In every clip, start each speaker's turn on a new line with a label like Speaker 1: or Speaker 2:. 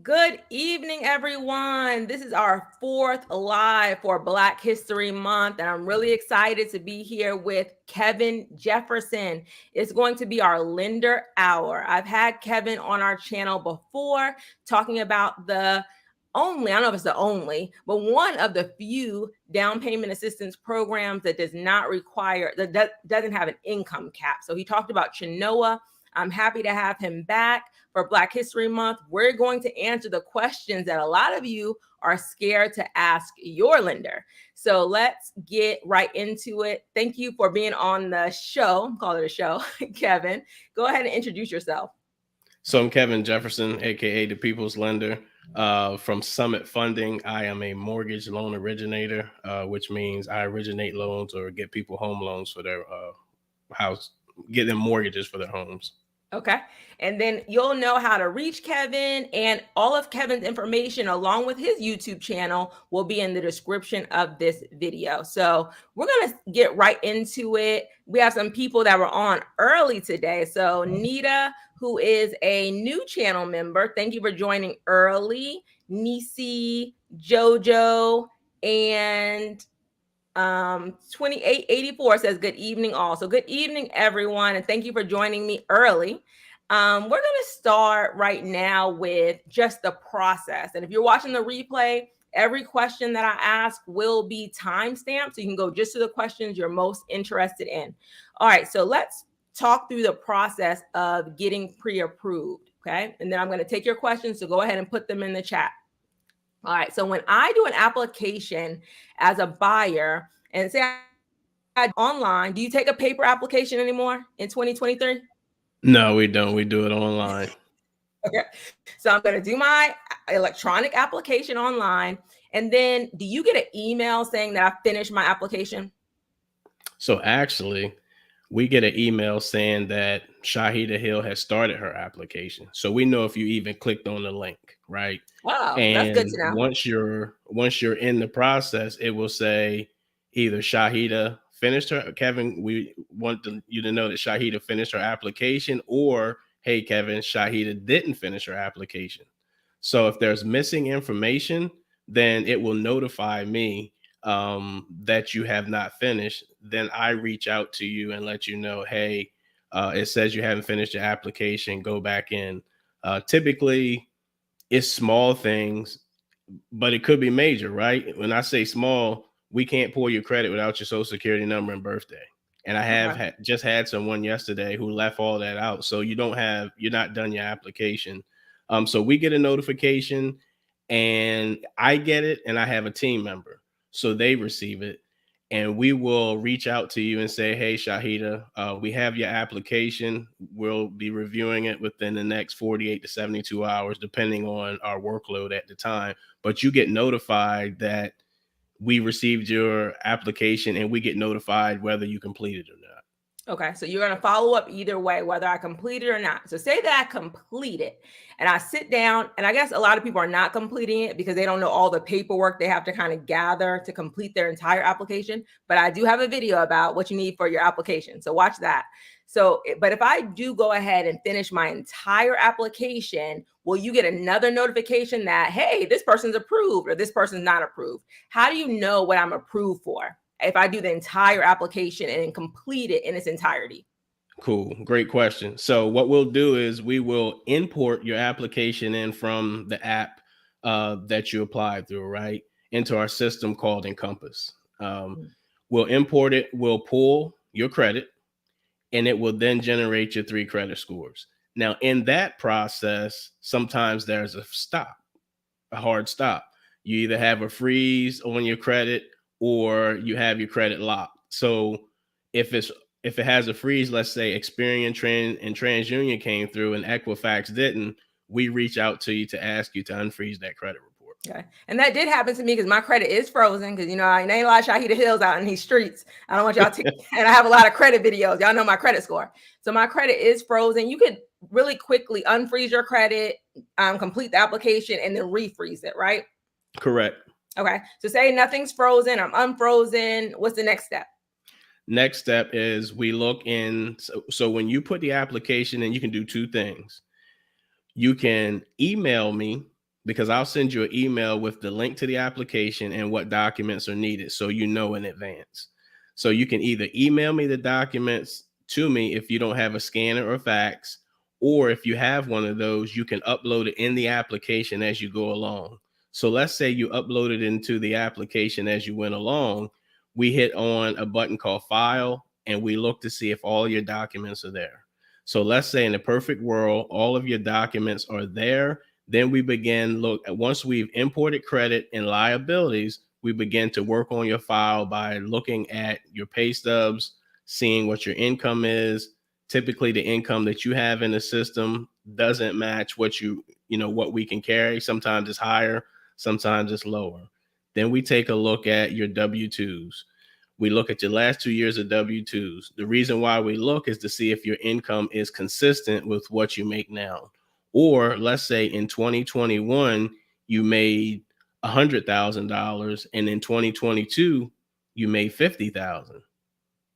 Speaker 1: Good evening, everyone. This is our fourth live for Black History Month, and I'm really excited to be here with Kevin Jefferson. It's going to be our lender hour. I've had Kevin on our channel before talking about I don't know if it's the only, but one of the few down payment assistance programs that doesn't have an income cap. So he talked about Chenoa. I'm happy to have him back for Black History Month. We're going to answer the questions that a lot of you are scared to ask your lender. So let's get right into it. Thank you for being on the show. Call it a show, Kevin. Go ahead and introduce yourself.
Speaker 2: So I'm Kevin Jefferson, aka the People's Lender, from Summit Funding. I am a mortgage loan originator, which means I originate loans or get people home loans for their house, get them mortgages for their homes.
Speaker 1: Okay. And then you'll know how to reach Kevin, and all of Kevin's information along with his YouTube channel will be in the description of this video. So we're going to get right into it. We have some people that were on early today. So Nita, who is a new channel member, thank you for joining early. Nisi, Jojo, and 2884 says good evening all. So good evening everyone, and thank you for joining me early. We're going to start right now with just the process, and if you're watching the replay, every question that I ask will be timestamped, so you can go just to the questions you're most interested in. All right, so let's talk through the process of getting pre-approved. Okay, and then I'm going to take your questions, so go ahead and put them in the chat. All right, so when I do an application as a buyer, and say I online, do you take a paper application anymore in 2023?
Speaker 2: No, we don't. We do it online.
Speaker 1: Okay, so I'm going to do my electronic application online, and then do you get an email saying that I finished my application?
Speaker 2: So actually, we get an email saying that Shaheedah Hill has started her application. So we know if you even clicked on the link, right?
Speaker 1: Wow, that's good
Speaker 2: And
Speaker 1: to know.
Speaker 2: once you're in the process, it will say either Shaheedah finished her. Kevin, we want you to know that Shaheedah finished her application, or hey, Kevin, Shaheedah didn't finish her application. So if there's missing information, then it will notify me that you have not finished. Then I reach out to you and let you know, hey, it says you haven't finished your application. Go back in. Typically, it's small things, but it could be major, right? When I say small, we can't pull your credit without your social security number and birthday. And I have
Speaker 1: Okay.
Speaker 2: just had someone yesterday who left all that out. So you're not done your application. So we get a notification and I get it and I have a team member. So they receive it and we will reach out to you and say, hey, Shaheedah, we have your application. We'll be reviewing it within the next 48 to 72 hours, depending on our workload at the time. But you get notified that we received your application and we get notified whether you completed or not.
Speaker 1: Okay, so you're going to follow up either way, whether I complete it or not. So say that I complete it and I sit down, and I guess a lot of people are not completing it because they don't know all the paperwork they have to kind of gather to complete their entire application. But I do have a video about what you need for your application. So watch that. So, but if I do go ahead and finish my entire application, will you get another notification that, hey, this person's approved or this person's not approved? How do you know what I'm approved for if I do the entire application and complete it in its entirety?
Speaker 2: Cool. Great question. So what we'll do is we will import your application in from the app that you applied through, right, into our system called Encompass. We'll import it. We'll pull your credit, and it will then generate your 3 credit scores. Now, in that process, sometimes there's a hard stop. You either have a freeze on your credit or you have your credit locked. So if it has a freeze, let's say Experian and TransUnion came through and Equifax didn't, we reach out to you to ask you to unfreeze that credit report.
Speaker 1: Okay. And that did happen to me because my credit is frozen because, I ain't a lot of Shaheedah Hills out in these streets. I don't want y'all to, and I have a lot of credit videos. Y'all know my credit score. So my credit is frozen. You could really quickly unfreeze your credit, complete the application, and then refreeze it, right?
Speaker 2: Correct.
Speaker 1: Okay. So say nothing's frozen. I'm unfrozen. What's the next step?
Speaker 2: Next step is we look in. So when you put the application in, you can do 2 things. You can email me because I'll send you an email with the link to the application and what documents are needed, so you know in advance. So you can either email me the documents to me if you don't have a scanner or fax, or if you have one of those, you can upload it in the application as you go along. So let's say you upload it into the application as you went along. We hit on a button called File, and we look to see if all your documents are there. So let's say in the perfect world, all of your documents are there. Then we begin look once we've imported credit and liabilities, we begin to work on your file by looking at your pay stubs, seeing what your income is. Typically the income that you have in the system doesn't match what what we can carry. Sometimes it's higher, sometimes it's lower. Then we take a look at your W-2s. We look at your last 2 years of W-2s. The reason why we look is to see if your income is consistent with what you make now. Or let's say in 2021, you made $100,000 and in 2022, you made 50,000.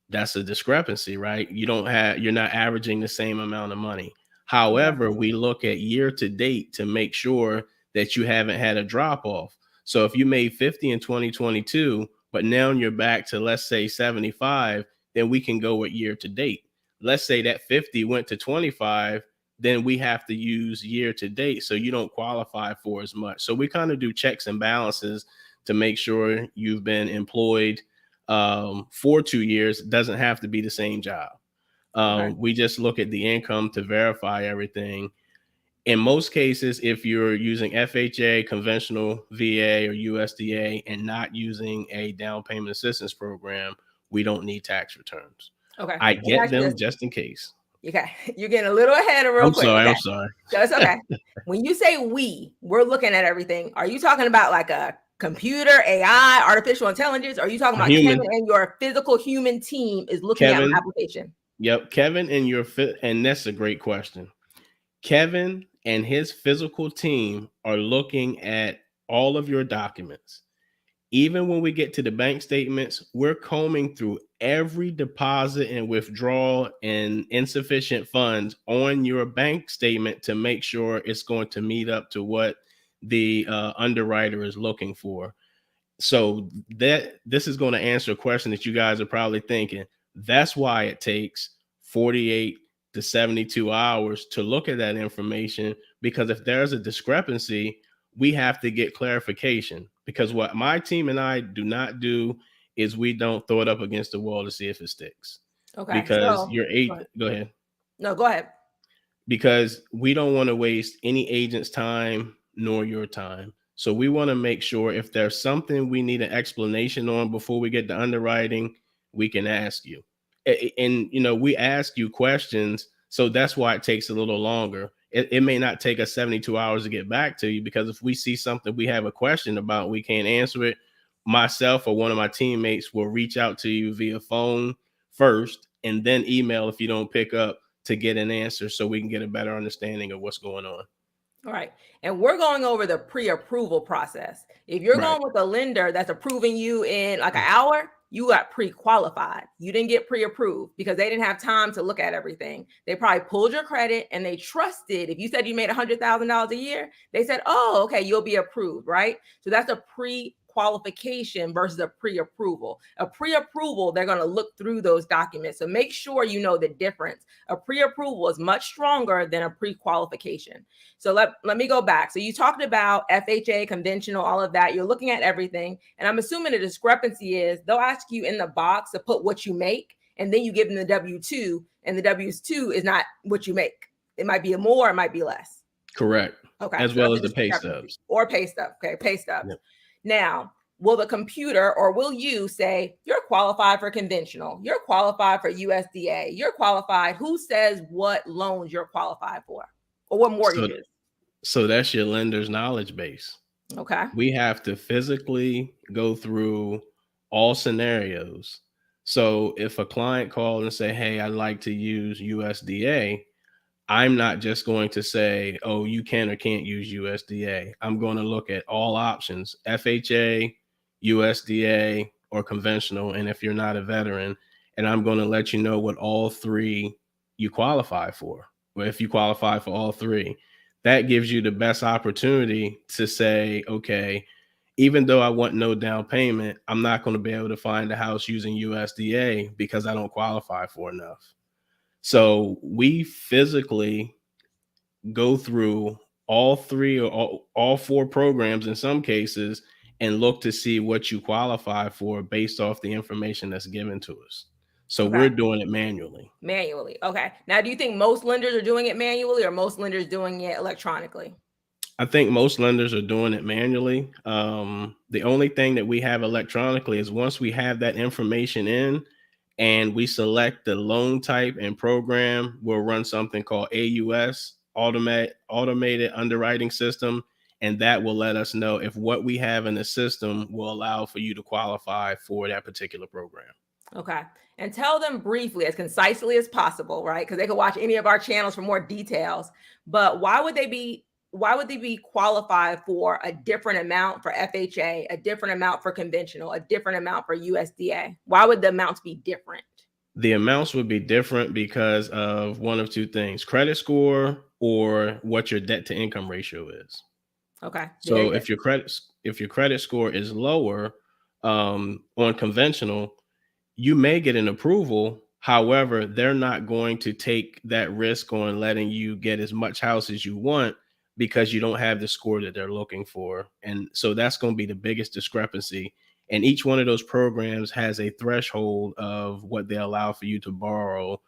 Speaker 2: That's a discrepancy, right? You're not averaging the same amount of money.
Speaker 1: Okay.
Speaker 2: However, we look at year to date to make sure that you haven't had a drop off. So if you made 50 in 2022, but now you're back to, let's say, 75, then we can go with year to date. Let's say that 50 went to 25, then we have to use year to date. So you don't qualify for as much. So we kind of do checks and balances to make sure you've been employed for 2 years. It doesn't have to be the same job.
Speaker 1: Okay.
Speaker 2: We just look at the income to verify everything. In most cases, if you're using FHA, conventional VA, or USDA and not using a down payment assistance program, we don't need tax returns.
Speaker 1: Okay.
Speaker 2: I
Speaker 1: Let me
Speaker 2: get
Speaker 1: ask you
Speaker 2: them
Speaker 1: this.
Speaker 2: just in case.
Speaker 1: Okay. You're getting a little ahead of real
Speaker 2: I'm
Speaker 1: quick.
Speaker 2: sorry.
Speaker 1: Okay.
Speaker 2: I'm sorry.
Speaker 1: So it's okay. When you say we're looking at everything, are you talking about like a computer, AI, artificial intelligence? Or are you talking
Speaker 2: A
Speaker 1: about Kevin
Speaker 2: human,
Speaker 1: and your physical human team is looking at my
Speaker 2: Kevin.
Speaker 1: application?
Speaker 2: Yep, Kevin and your fit, and that's a great question. Kevin and his physical team are looking at all of your documents. Even when we get to the bank statements, we're combing through every deposit and withdrawal and insufficient funds on your bank statement to make sure it's going to meet up to what the underwriter is looking for. So that this is going to answer a question that you guys are probably thinking. That's why it takes 48 to 72 hours to look at that information, because if there's a discrepancy, we have to get clarification. Because what my team and I do not do is we don't throw it up against the wall to see if it sticks.
Speaker 1: Okay.
Speaker 2: Because
Speaker 1: So
Speaker 2: your eight, go ahead.
Speaker 1: no, go ahead.
Speaker 2: Because we don't want to waste any agent's time nor your time. So we want to make sure if there's something we need an explanation on before we get to underwriting, we can ask you. And we ask you questions, so that's why it takes a little longer. It may not take us 72 hours to get back to you, because if we see something we have a question about, we can't answer it. Myself or one of my teammates will reach out to you via phone first and then email if you don't pick up, to get an answer so we can get a better understanding of what's going on.
Speaker 1: All right. And we're going over the pre-approval process. If you're
Speaker 2: Right.
Speaker 1: going with a lender that's approving you in like an hour, you got pre-qualified. You didn't get pre-approved because they didn't have time to look at everything. They probably pulled your credit and they trusted. If you said you made $100,000 a year, they said, oh, okay, you'll be approved, right? So that's a pre-qualification versus a pre-approval. A pre-approval, they're going to look through those documents. So make sure you know the difference. A pre-approval is much stronger than a pre-qualification. So let me go back. So you talked about FHA, conventional, all of that. You're looking at everything. And I'm assuming the discrepancy is they'll ask you in the box to put what you make, and then you give them the W-2, and the W-2 is not what you make. It might be more, it might be less.
Speaker 2: Correct.
Speaker 1: Okay.
Speaker 2: As
Speaker 1: So
Speaker 2: well
Speaker 1: that's
Speaker 2: as
Speaker 1: a
Speaker 2: the pay
Speaker 1: discrepancy.
Speaker 2: stubs.
Speaker 1: Or pay stub. Okay. Pay stubs.
Speaker 2: Yep.
Speaker 1: Now, will the computer or will you say you're qualified for conventional, you're qualified for USDA, you're qualified? Who says what loans you're qualified for or what mortgages?
Speaker 2: So that's your lender's knowledge base.
Speaker 1: Okay.
Speaker 2: We have to physically go through all scenarios. So if a client calls and say, hey, I'd like to use USDA, I'm not just going to say, oh, you can or can't use USDA. I'm going to look at all options, FHA, USDA, or conventional. And if you're not a veteran, and I'm going to let you know what all three you qualify for, or if you qualify for all three. that gives you the best opportunity to say, okay, even though I want no down payment, I'm not going to be able to find a house using USDA because I don't qualify for enough. So we physically go through all three or all four programs in some cases and look to see what you qualify for based off the information that's given to us. So
Speaker 1: Okay.
Speaker 2: we're doing it manually.
Speaker 1: Manually. Okay. Now, do you think most lenders are doing it manually or most lenders doing it electronically?
Speaker 2: I think most lenders are doing it manually. The only thing that we have electronically is once we have that information in and we select the loan type and program, we'll run something called AUS, automated underwriting system, and that will let us know if what we have in the system will allow for you to qualify for that particular program.
Speaker 1: Okay. And tell them briefly, as concisely as possible, right? Because they could watch any of our channels for more details. But why would they be qualified for a different amount for FHA, a different amount for conventional, a different amount for USDA? Why would the amounts be different?
Speaker 2: The amounts would be different because of one of two things: credit score or what your debt to income ratio is.
Speaker 1: Okay. Very
Speaker 2: So
Speaker 1: good.
Speaker 2: if your credit score is lower on conventional, you may get an approval. However, they're not going to take that risk on letting you get as much house as you want because you don't have the score that they're looking for. And so that's going to be the biggest discrepancy. And each one of those programs has a threshold of what they allow for you to borrow,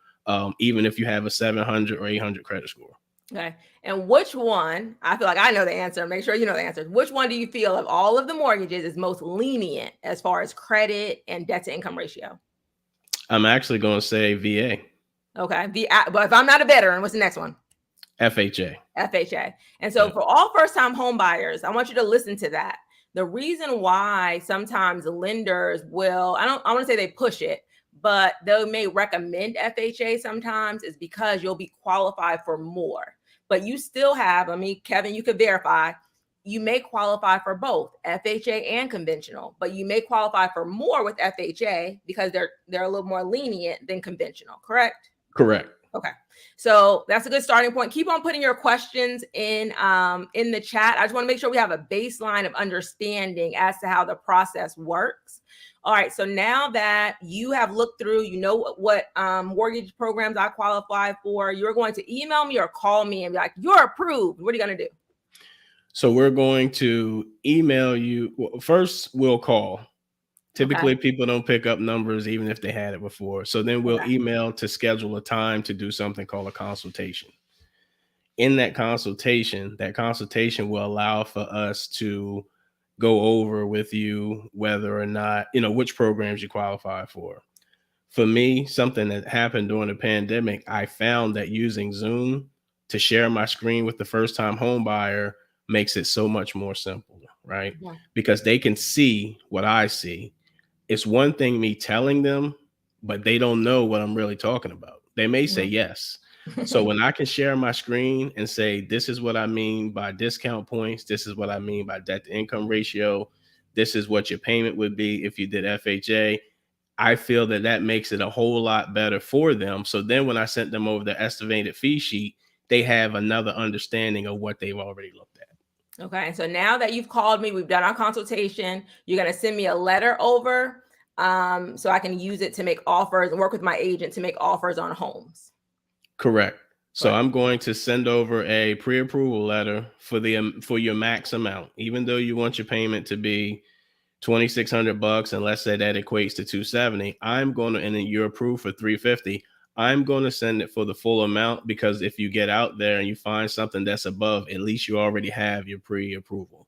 Speaker 2: even if you have a 700 or 800 credit score.
Speaker 1: Okay. And which one, I feel like I know the answer. Make sure you know the answer. Which one do you feel of all of the mortgages is most lenient as far as credit and debt to income ratio?
Speaker 2: I'm actually going to say VA,
Speaker 1: Okay. But if I'm not a veteran, what's the next one?
Speaker 2: FHA.
Speaker 1: FHA. And so
Speaker 2: Yeah.
Speaker 1: for all first time home buyers, I want you to listen to that. The reason why sometimes lenders will, I want to say they push it, but they may recommend FHA sometimes is because you'll be qualified for more. But you still have, I mean, Kevin, you could verify, you may qualify for both FHA and conventional, but you may qualify for more with FHA because they're a little more lenient than conventional, correct?
Speaker 2: Correct.
Speaker 1: Okay. So that's a good starting point. Keep on putting your questions in the chat. I just want to make sure we have a baseline of understanding as to how the process works. All right. So now that you have looked through, you know what mortgage programs I qualify for, you're going to email me or call me and be like, you're approved. What are you going to do?
Speaker 2: So we're going to email you. Well, first, we'll call.
Speaker 1: Okay.
Speaker 2: Typically, people don't pick up numbers even if they had it before. So then we'll
Speaker 1: Okay.
Speaker 2: email to schedule a time to do something called a consultation. In that consultation will allow for us to go over with you whether or not, which programs you qualify for. For me, something that happened during the pandemic, I found that using Zoom to share my screen with the first time home buyer makes it so much more simple, right?
Speaker 1: Yeah.
Speaker 2: Because they can see what I see. It's one thing me telling them, but they don't know what I'm really talking about. They may say yes. So when I can share my screen and say, this is what I mean by discount points, this is what I mean by debt to income ratio, this is what your payment would be if you did FHA, I feel that that makes it a whole lot better for them. So then when I sent them over the estimated fee sheet, they have another understanding of what they've already looked at.
Speaker 1: Okay. So now that you've called me, we've done our consultation. You're going to send me a letter over so I can use it to make offers and work with my agent to make offers on homes.
Speaker 2: Correct. So
Speaker 1: Correct.
Speaker 2: I'm going to send over a pre-approval letter for your max amount, even though you want your payment to be $2,600, and let's say that equates to 270. And then you're approved for 350. I'm going to send it for the full amount because if you get out there and you find something that's above, at least you already have your pre-approval.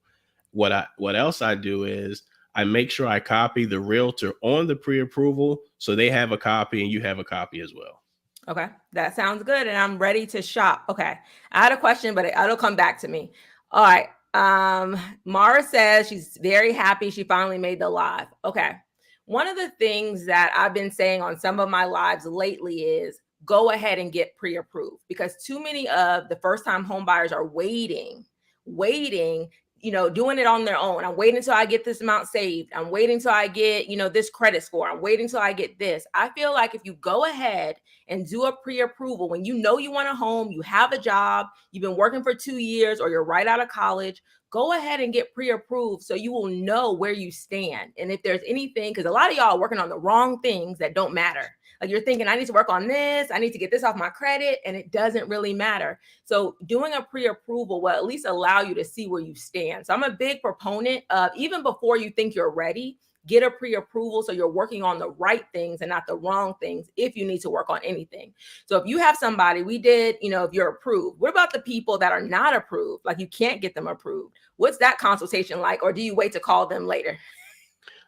Speaker 2: What else I do is I make sure I copy the realtor on the pre-approval so they have a copy and you have a copy as well.
Speaker 1: Okay. That sounds good. And I'm ready to shop. Okay. I had a question, but it'll come back to me. All right. Mara says she's very happy she finally made the live. Okay. One of the things that I've been saying on some of my lives lately is go ahead and get pre-approved because too many of the first time home buyers are waiting. doing it on their own. I'm waiting until I get this amount saved. I'm waiting till I get, this credit score. I'm waiting till I get this. I feel like if you go ahead and do a pre-approval when you know you want a home, you have a job, you've been working for 2 years, or you're right out of college, go ahead and get pre-approved so you will know where you stand. And if there's anything, because a lot of y'all are working on the wrong things that don't matter. Like you're thinking, I need to work on this, I need to get this off my credit, and it doesn't really matter. So doing a pre-approval will at least allow you to see where you stand. So I'm a big proponent of, even before you think you're ready, get a pre-approval so you're working on the right things and not the wrong things if you need to work on anything. So if you have somebody, we did, if you're approved, what about the people that are not approved? Like you can't get them approved. What's that consultation like? Or do you wait to call them later?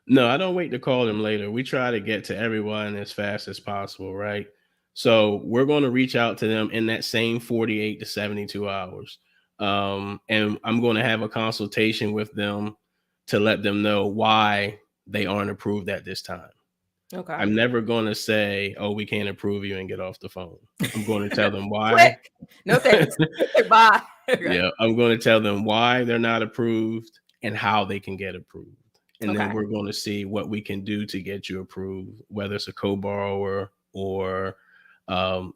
Speaker 2: No, I don't wait to call them later. We try to get to everyone as fast as possible, right? So we're going to reach out to them in that same 48 to 72 hours. And I'm going to have a consultation with them to let them know why they aren't approved at this time.
Speaker 1: Okay.
Speaker 2: I'm never going to say, oh, we can't approve you and get off the phone. I'm going to tell them why.
Speaker 1: Quick. No thanks. Bye.
Speaker 2: Yeah, I'm going to tell them why they're not approved and how they can get approved. And then we're going to see what we can do to get you approved, whether it's a co-borrower or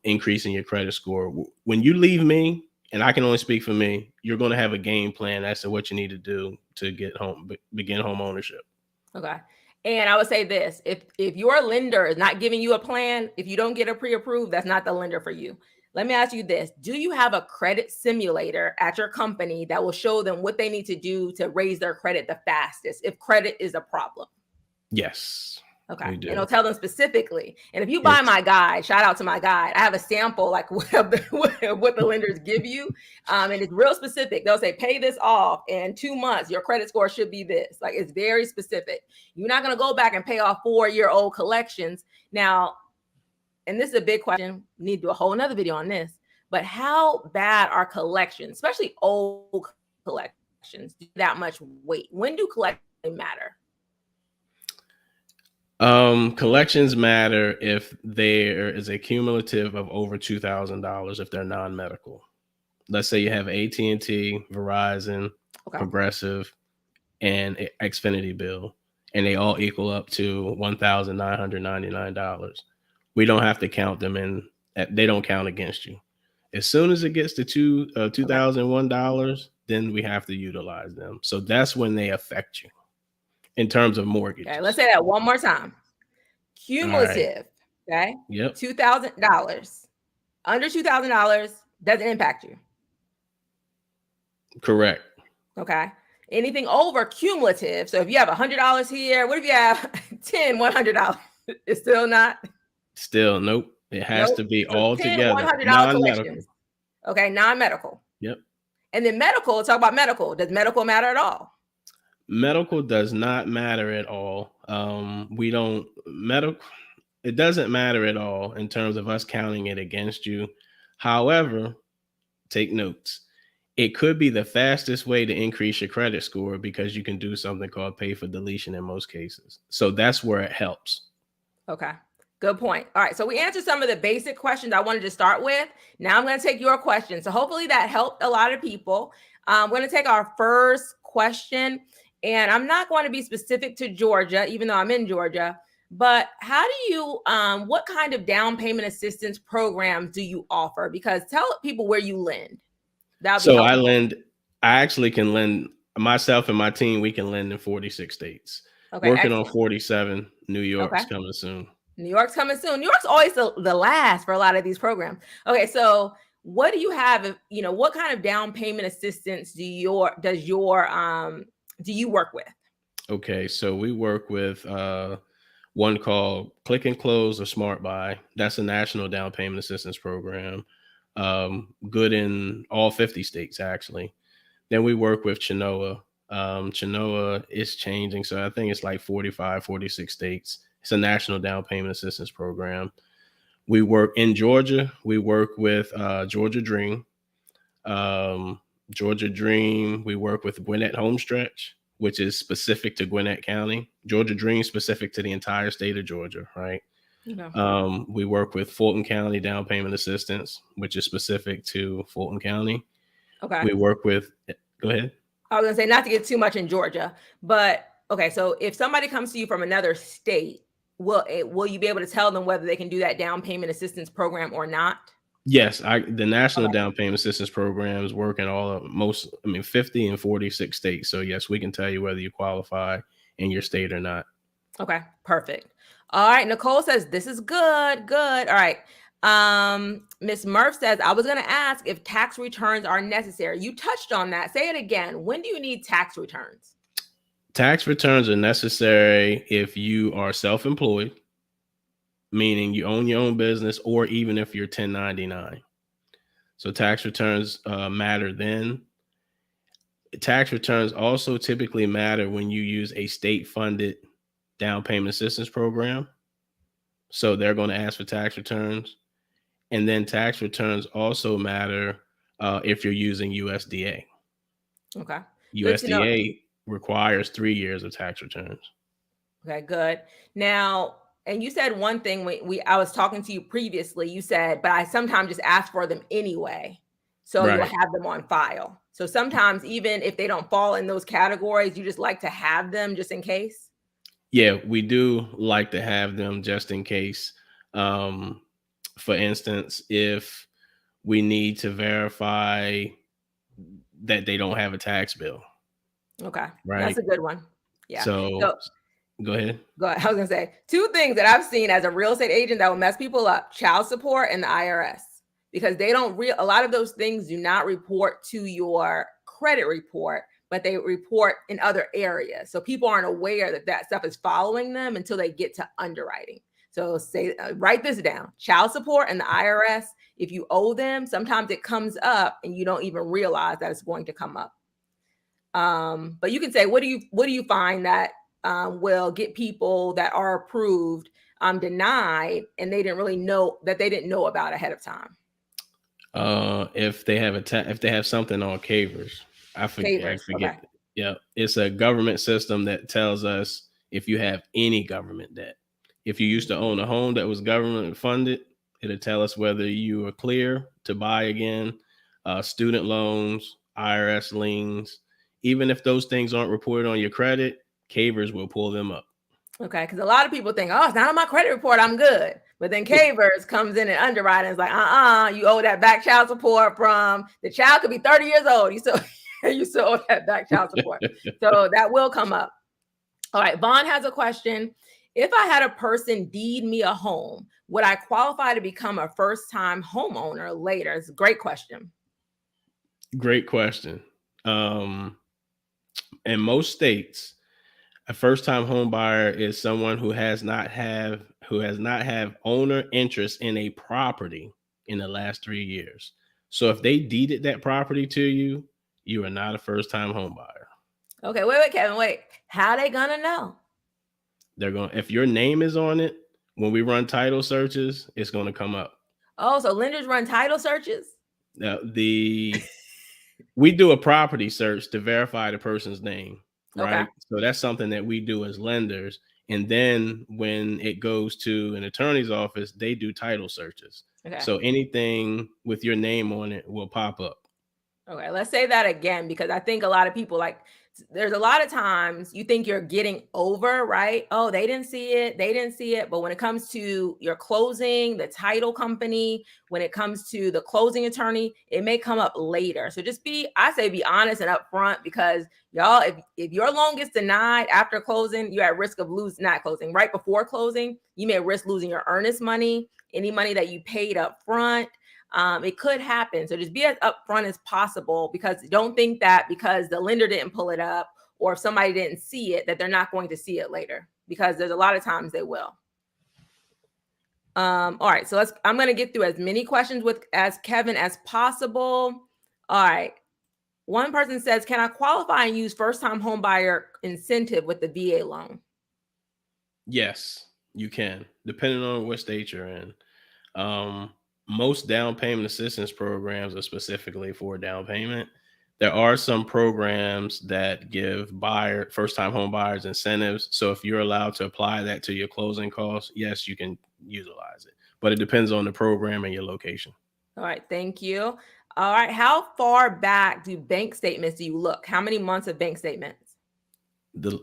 Speaker 2: increasing your credit score. When you leave me, and I can only speak for me, you're going to have a game plan as to what you need to do to begin home ownership.
Speaker 1: Okay. And I would say this, if your lender is not giving you a plan, if you don't get a pre-approved, that's not the lender for you. Let me ask you this. Do you have a credit simulator at your company that will show them what they need to do to raise their credit the fastest if credit is a problem?
Speaker 2: Yes.
Speaker 1: Okay. And it'll tell them specifically. And if you buy my guide, shout out to my guide, I have a sample like what the lenders give you. And it's real specific. They'll say, pay this off in 2 months. Your credit score should be this. Like it's very specific. You're not going to go back and pay off 4-year-old collections. Now, and this is a big question. We need to do a whole nother video on this. But how bad are collections, especially old collections, do that much weight? When do collections matter?
Speaker 2: Collections matter if there is a cumulative of over $2,000 if they're non-medical. Let's say you have AT&T, Verizon, Progressive, and Xfinity bill, and they all equal up to $1,999. We don't have to count them in. They don't count against you. As soon as it gets to $2,001, then we have to utilize them. So that's when they affect you in terms of mortgage.
Speaker 1: Okay, let's say that one more time. Cumulative. Right. Okay.
Speaker 2: Yep.
Speaker 1: $2,000. Under $2,000 doesn't impact you.
Speaker 2: Correct.
Speaker 1: Okay. Anything over cumulative. So if you have $100 here, what if you have $100? It's still not.
Speaker 2: Still, nope. It has to be all together.
Speaker 1: $100
Speaker 2: non-medical.
Speaker 1: collections. Okay, non-medical.
Speaker 2: Yep.
Speaker 1: And then medical, talk about medical. Does medical matter at all?
Speaker 2: Medical does not matter at all. It doesn't matter at all in terms of us counting it against you. However, take notes. It could be the fastest way to increase your credit score because you can do something called pay for deletion in most cases. So that's where it helps.
Speaker 1: Okay. Good point. All right. So we answered some of the basic questions I wanted to start with. Now I'm going to take your questions. So hopefully that helped a lot of people. We're going to take our first question. And I'm not going to be specific to Georgia, even though I'm in Georgia. But how do you, what kind of down payment assistance programs do you offer? Because tell people where you lend.
Speaker 2: So I actually can lend, myself and my team, we can lend in 46 states. Okay, working on 47. New York's coming soon.
Speaker 1: New York's coming soon. New York's always the last for a lot of these programs. Okay, so what do you have? What kind of down payment assistance do you work with?
Speaker 2: Okay, so we work with one called Click and Close or Smart Buy. That's a national down payment assistance program. Good in all 50 states, actually. Then we work with Chenoa. Chenoa is changing. So I think it's like 45, 46 states. It's a national down payment assistance program. We work in Georgia. We work with Georgia Dream. Georgia Dream. We work with Gwinnett Homestretch, which is specific to Gwinnett County. Georgia Dream specific to the entire state of Georgia, right? No. We work with Fulton County Down Payment Assistance, which is specific to Fulton County. Okay. We work with, go ahead.
Speaker 1: I was gonna say not to get too much in Georgia, but okay. So if somebody comes to you from another state, will you be able to tell them whether they can do that down payment assistance program or not?
Speaker 2: Yes, the National
Speaker 1: Okay.
Speaker 2: Down Payment Assistance Programs work in all of most, I mean, 50 and 46 states. So yes, we can tell you whether you qualify in your state or not.
Speaker 1: Okay, perfect. All right, Nicole says this is good, good. All right. Miss Murph says I was going to ask if tax returns are necessary. You touched on that. Say it again. When do you need tax returns?
Speaker 2: Tax returns are necessary if you are self-employed, meaning you own your own business, or even if you're 1099. So tax returns matter then. Tax returns also typically matter when you use a state-funded down payment assistance program. So they're going to ask for tax returns. And then tax returns also matter if you're using USDA.
Speaker 1: Okay, good to know.
Speaker 2: USDA requires 3 years of tax returns.
Speaker 1: Okay, good. Now, and you said one thing when I was talking to you previously, you said, but I sometimes just ask for them anyway. So you'll
Speaker 2: Right.
Speaker 1: have them on file. So sometimes even if they don't fall in those categories, you just like to have them just in case.
Speaker 2: Yeah, we do like to have them just in case. Um, for instance, if we need to verify that they don't have a tax bill,
Speaker 1: Okay. That's
Speaker 2: right?
Speaker 1: a good one. Yeah.
Speaker 2: So
Speaker 1: So
Speaker 2: go ahead.
Speaker 1: go ahead. I was gonna say two things that I've seen as a real estate agent that will mess people up: child support and the IRS, because they don't real a lot of those things do not report to your credit report, but they report in other areas. So people aren't aware that that stuff is following them until they get to underwriting. So say write this down: child support and the IRS. If you owe them, sometimes it comes up and you don't even realize that it's going to come up. But you can say, what do you find that will get people that are approved denied and they didn't really know that they didn't know about ahead of time?
Speaker 2: If they have if they have something on Cavers, I forget. I
Speaker 1: Favors.
Speaker 2: forget.
Speaker 1: Okay.
Speaker 2: Yeah, it's a government system that tells us if you have any government debt. If you used to own a home that was government funded, it'll tell us whether you are clear to buy again. Student loans, IRS liens, even if those things aren't reported on your credit, Cavers will pull them up.
Speaker 1: Okay. Because a lot of people think, oh, it's not on my credit report, I'm good. But then Cavers comes in and underwriting is like, you owe that back child support from the child could be 30 years old. You still you still owe that back child support. So that will come up. All right, Vaughn has a question. If I had a person deed me a home, would I qualify to become a first time homeowner later? It's a great question.
Speaker 2: Great question. Um, in most states, a first time home buyer is someone who has not have owner interest in a property in the last 3 years. So if they deeded that property to you, you are not a first time home buyer.
Speaker 1: Okay, wait, Kevin, wait. How they gonna know?
Speaker 2: They're going if your name is on it, when we run title searches, it's going to come up.
Speaker 1: Oh, so lenders run title searches?
Speaker 2: Now, we do a property search to verify the person's name,
Speaker 1: Okay,
Speaker 2: right? So that's something that we do as lenders. And then when it goes to an attorney's office, they do title searches.
Speaker 1: okay.
Speaker 2: So anything with your name on it will pop up.
Speaker 1: Okay, let's say that again because I think a lot of people like there's a lot of times you think you're getting over, right? Oh, they didn't see it. They didn't see it. But when it comes to your closing, the title company, when it comes to the closing attorney, it may come up later. So just I say be honest and upfront because y'all, if your loan gets denied after closing, you're at risk of losing, not closing, right before closing, you may risk losing your earnest money, any money that you paid up front. It could happen. So just be as upfront as possible because don't think that because the lender didn't pull it up or if somebody didn't see it, that they're not going to see it later because there's a lot of times they will. All right. So I'm going to get through as many questions with as Kevin as possible. All right. One person says, can I qualify and use first time home buyer incentive with the VA loan?
Speaker 2: Yes, you can, depending on what state you're in. Um, Most down payment assistance programs are specifically for down payment. There are some programs that give first time home buyers incentives. So if you're allowed to apply that to your closing costs, yes, you can utilize it. But it depends on the program and your location.
Speaker 1: All right. Thank you. All right. How far back do bank statements do you look? How many months of bank statements?
Speaker 2: The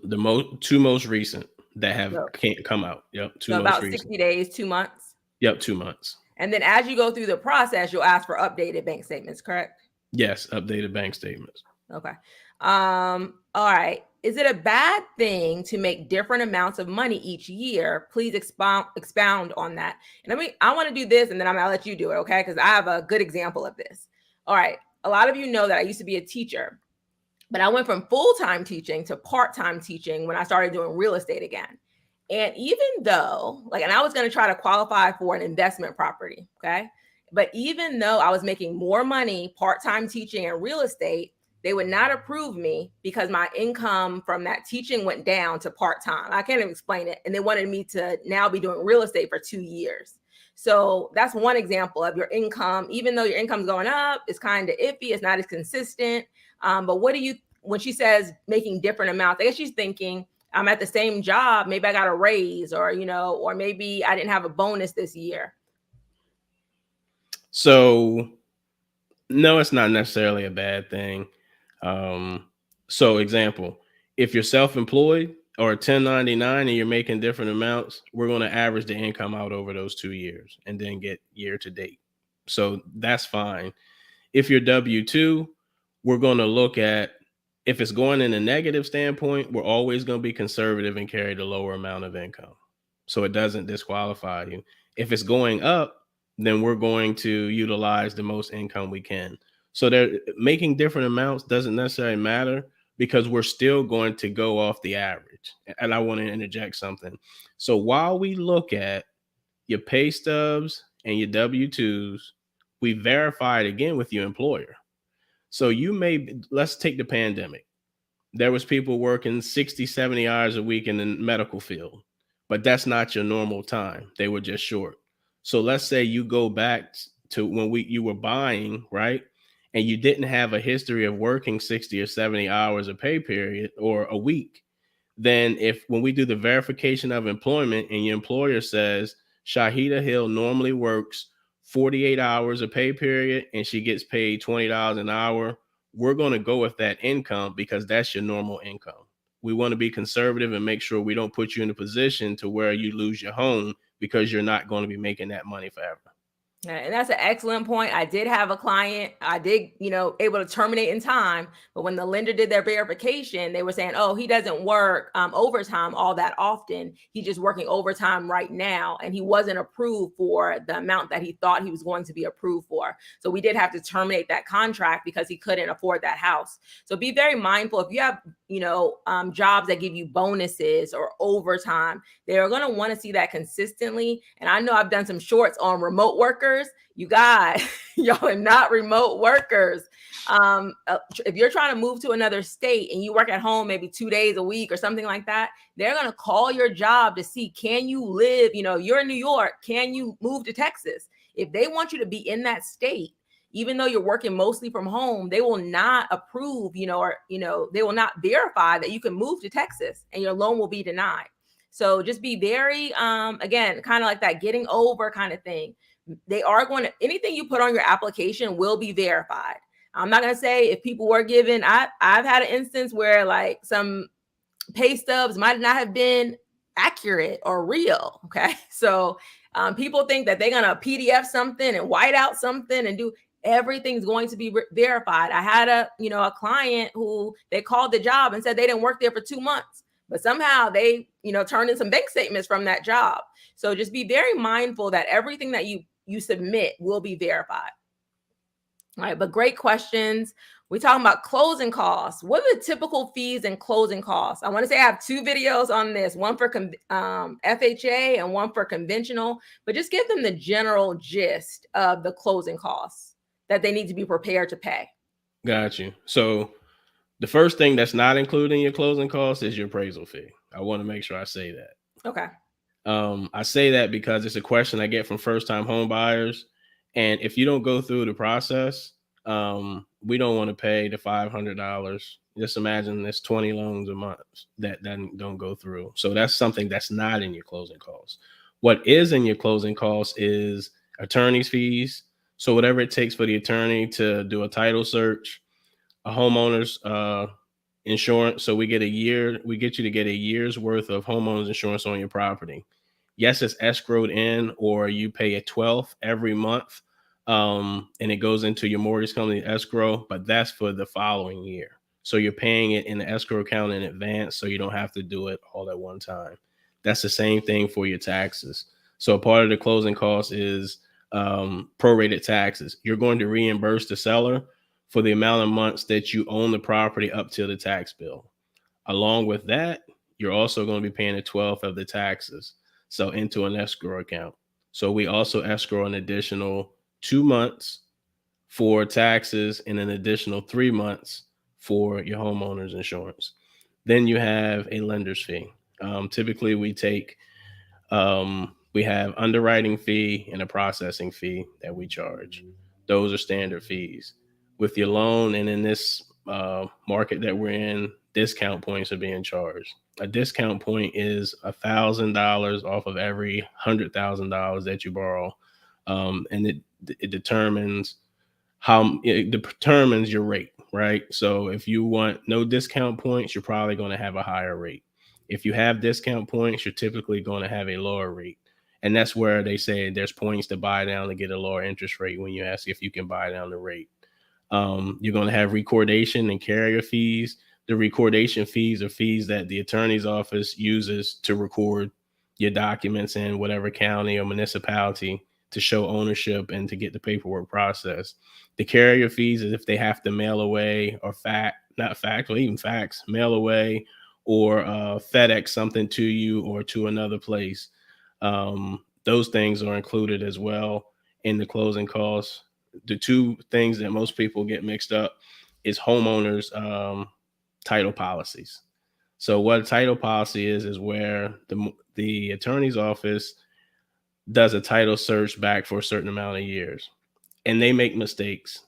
Speaker 2: two most recent that have
Speaker 1: So,
Speaker 2: can't come out. Yep, two
Speaker 1: so
Speaker 2: most
Speaker 1: about
Speaker 2: recent.
Speaker 1: 60 days, 2 months.
Speaker 2: Yep, 2 months.
Speaker 1: And then as you go through the process, you'll ask for updated bank statements, correct?
Speaker 2: Yes, updated bank statements.
Speaker 1: Okay. All right. Is it a bad thing to make different amounts of money each year? Please expound on that. And I want to do this and then I'm gonna let you do it, okay? Because I have a good example of this. All right. A lot of you know that I used to be a teacher, but I went from full-time teaching to part-time teaching when I started doing real estate again. And even though, like, and I was going to try to qualify for an investment property, okay? But even though I was making more money part-time teaching and real estate, they would not approve me because my income from that teaching went down to part-time. I can't even explain it. And they wanted me to now be doing real estate for 2 years. So that's one example of your income. Even though your income's going up, it's kind of iffy. It's not as consistent. But what do you, when she says making different amounts, I guess she's thinking I'm at the same job. Maybe I got a raise or, or maybe I didn't have a bonus this year.
Speaker 2: So no, it's not necessarily a bad thing. Um, so example, if you're self-employed or 1099 and you're making different amounts, we're going to average the income out over those 2 years and then get year to date. So that's fine. If you're W2, we're going to look at if it's going in a negative standpoint, we're always going to be conservative and carry the lower amount of income. So it doesn't disqualify you. If it's going up, then we're going to utilize the most income we can. So they're making different amounts doesn't necessarily matter because we're still going to go off the average. And I want to interject something. So while we look at your pay stubs and your W-2s, we verify it again with your employer. So you may, let's take the pandemic. There was people working 60, 70 hours a week in the medical field, but that's not your normal time. They were just short. So let's say you go back to when you were buying, right? And you didn't have a history of working 60 or 70 hours a pay period or a week. Then if when we do the verification of employment and your employer says Shaheedah Hill normally works 48 hours a pay period and she gets paid $20 an hour, we're going to go with that income because that's your normal income. We want to be conservative and make sure we don't put you in a position to where you lose your home because you're not going to be making that money forever.
Speaker 1: And that's an excellent point. I did have a client, I did, able to terminate in time. But when the lender did their verification, they were saying, oh, he doesn't work overtime all that often. He's just working overtime right now. And he wasn't approved for the amount that he thought he was going to be approved for. So we did have to terminate that contract because he couldn't afford that house. So be very mindful if you have, jobs that give you bonuses or overtime, they're going to want to see that consistently. And I know I've done some shorts on remote workers. You guys, y'all are not remote workers. If you're trying to move to another state and you work at home maybe 2 days a week or something like that, they're going to call your job to see, can you live, you're in New York, can you move to Texas? If they want you to be in that state, even though you're working mostly from home, they will not approve, they will not verify that you can move to Texas and your loan will be denied. So just be very, again, kind of like that getting over kind of thing. They are going to, anything you put on your application will be verified. I'm not going to say if people were given, I've had an instance where like some pay stubs might not have been accurate or real. Okay. So people think that they're going to PDF something and white out something and do everything's going to be verified. I had a client who they called the job and said they didn't work there for 2 months, but somehow they, turned in some bank statements from that job. So just be very mindful that everything that you submit will be verified. All right, but great questions. We're talking about closing costs. What are the typical fees and closing costs? I want to say I have 2 videos on this, one for FHA and one for conventional, but just give them the general gist of the closing costs that they need to be prepared to pay.
Speaker 2: Got you. So the first thing that's not included in your closing costs is your appraisal fee. I want to make sure I say that.
Speaker 1: Okay.
Speaker 2: I say that because it's a question I get from first-time home buyers. And if you don't go through the process, we don't want to pay the $500. Just imagine there's 20 loans a month that don't go through. So that's something that's not in your closing costs. What is in your closing costs is attorney's fees. So whatever it takes for the attorney to do a title search, a homeowner's insurance. So we get you to get a year's worth of homeowners insurance on your property. Yes, it's escrowed in, or you pay a 12th every month, and it goes into your mortgage company escrow, but that's for the following year. So you're paying it in the escrow account in advance, so you don't have to do it all at one time. That's the same thing for your taxes. So a part of the closing cost is prorated taxes. You're going to reimburse the seller for the amount of months that you own the property up to the tax bill. Along with that, you're also going to be paying a 12th of the taxes. So into an escrow account. So we also escrow an additional 2 months for taxes and an additional 3 months for your homeowner's insurance. Then you have a lender's fee. Typically, we have underwriting fee and a processing fee that we charge. Those are standard fees. With your loan and in this market that we're in, discount points are being charged. A discount point is $1,000 off of every $100,000 that you borrow, and it determines your rate, right? So if you want no discount points, you're probably going to have a higher rate. If you have discount points, you're typically going to have a lower rate. And that's where they say there's points to buy down to get a lower interest rate when you ask if you can buy down the rate. You're going to have recordation and carrier fees. The recordation fees are fees that the attorney's office uses to record your documents in whatever county or municipality to show ownership and to get the paperwork processed. The carrier fees is if they have to mail away or not fact, or even fax, mail away or FedEx something to you or to another place. Those things are included as well in the closing costs. The two things that most people get mixed up is homeowners title policies. So what a title policy is where the attorney's office does a title search back for a certain amount of years, and they make mistakes.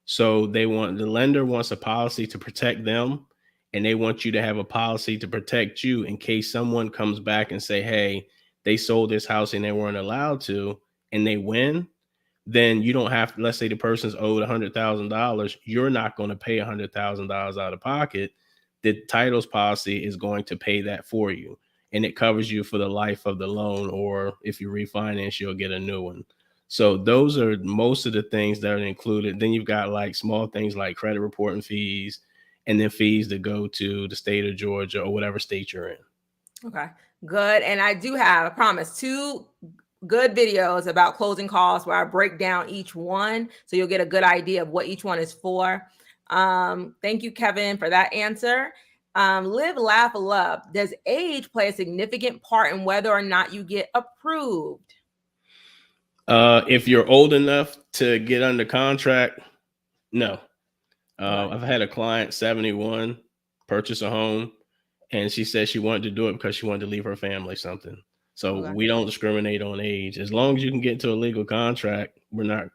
Speaker 2: So the lender wants a policy to protect them, and they want you to have a policy to protect you in case someone comes back and say, "Hey, they sold this house and they weren't allowed to," and they win. Then you don't have, let's say the person's owed $100,000, you're not going to pay $100,000 out of pocket. The titles policy is going to pay that for you, and it covers you for the life of the loan, or if you refinance, you'll get a new one. So those are most of the things that are included. Then you've got like small things like credit reporting fees, and then fees that go to the state of Georgia or whatever state you're in.
Speaker 1: Okay, good. And I do have, I promise, two good videos about closing costs where I break down each one so you'll get a good idea of what each one is for. Thank you, Kevin, for that answer. Live, laugh, love. Does age play a significant part in whether or not you get approved?
Speaker 2: If you're old enough to get under contract, no.
Speaker 1: Okay.
Speaker 2: I've had a client, 71, purchase a home, and she said she wanted to do it because she wanted to leave her family something. So
Speaker 1: Okay.
Speaker 2: we don't discriminate on age. As long as you can get to a legal contract, we're not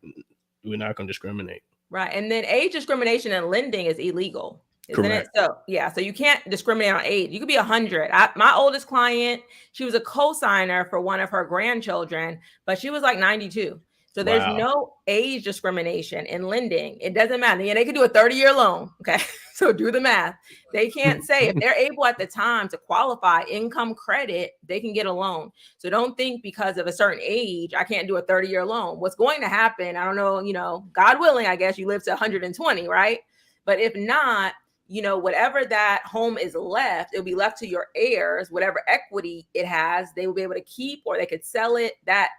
Speaker 2: going to discriminate.
Speaker 1: Right. And then age discrimination in lending is illegal, isn't it?
Speaker 2: Correct.
Speaker 1: So, yeah. So you can't discriminate on age. You could be 100. My oldest client, she was a co-signer for one of her grandchildren, but she was like 92. So there's
Speaker 2: Wow.
Speaker 1: no age discrimination in lending. It doesn't matter. And they could do a 30-year loan. Okay. So do the math. They can't say if they're able at the time to qualify income credit, they can get a loan. So don't think because of a certain age, I can't do a 30-year loan. What's going to happen, I don't know, God willing, I guess you live to 120, right? But if not, whatever that home is left, it'll be left to your heirs. Whatever equity it has, they will be able to keep, or they could sell it. That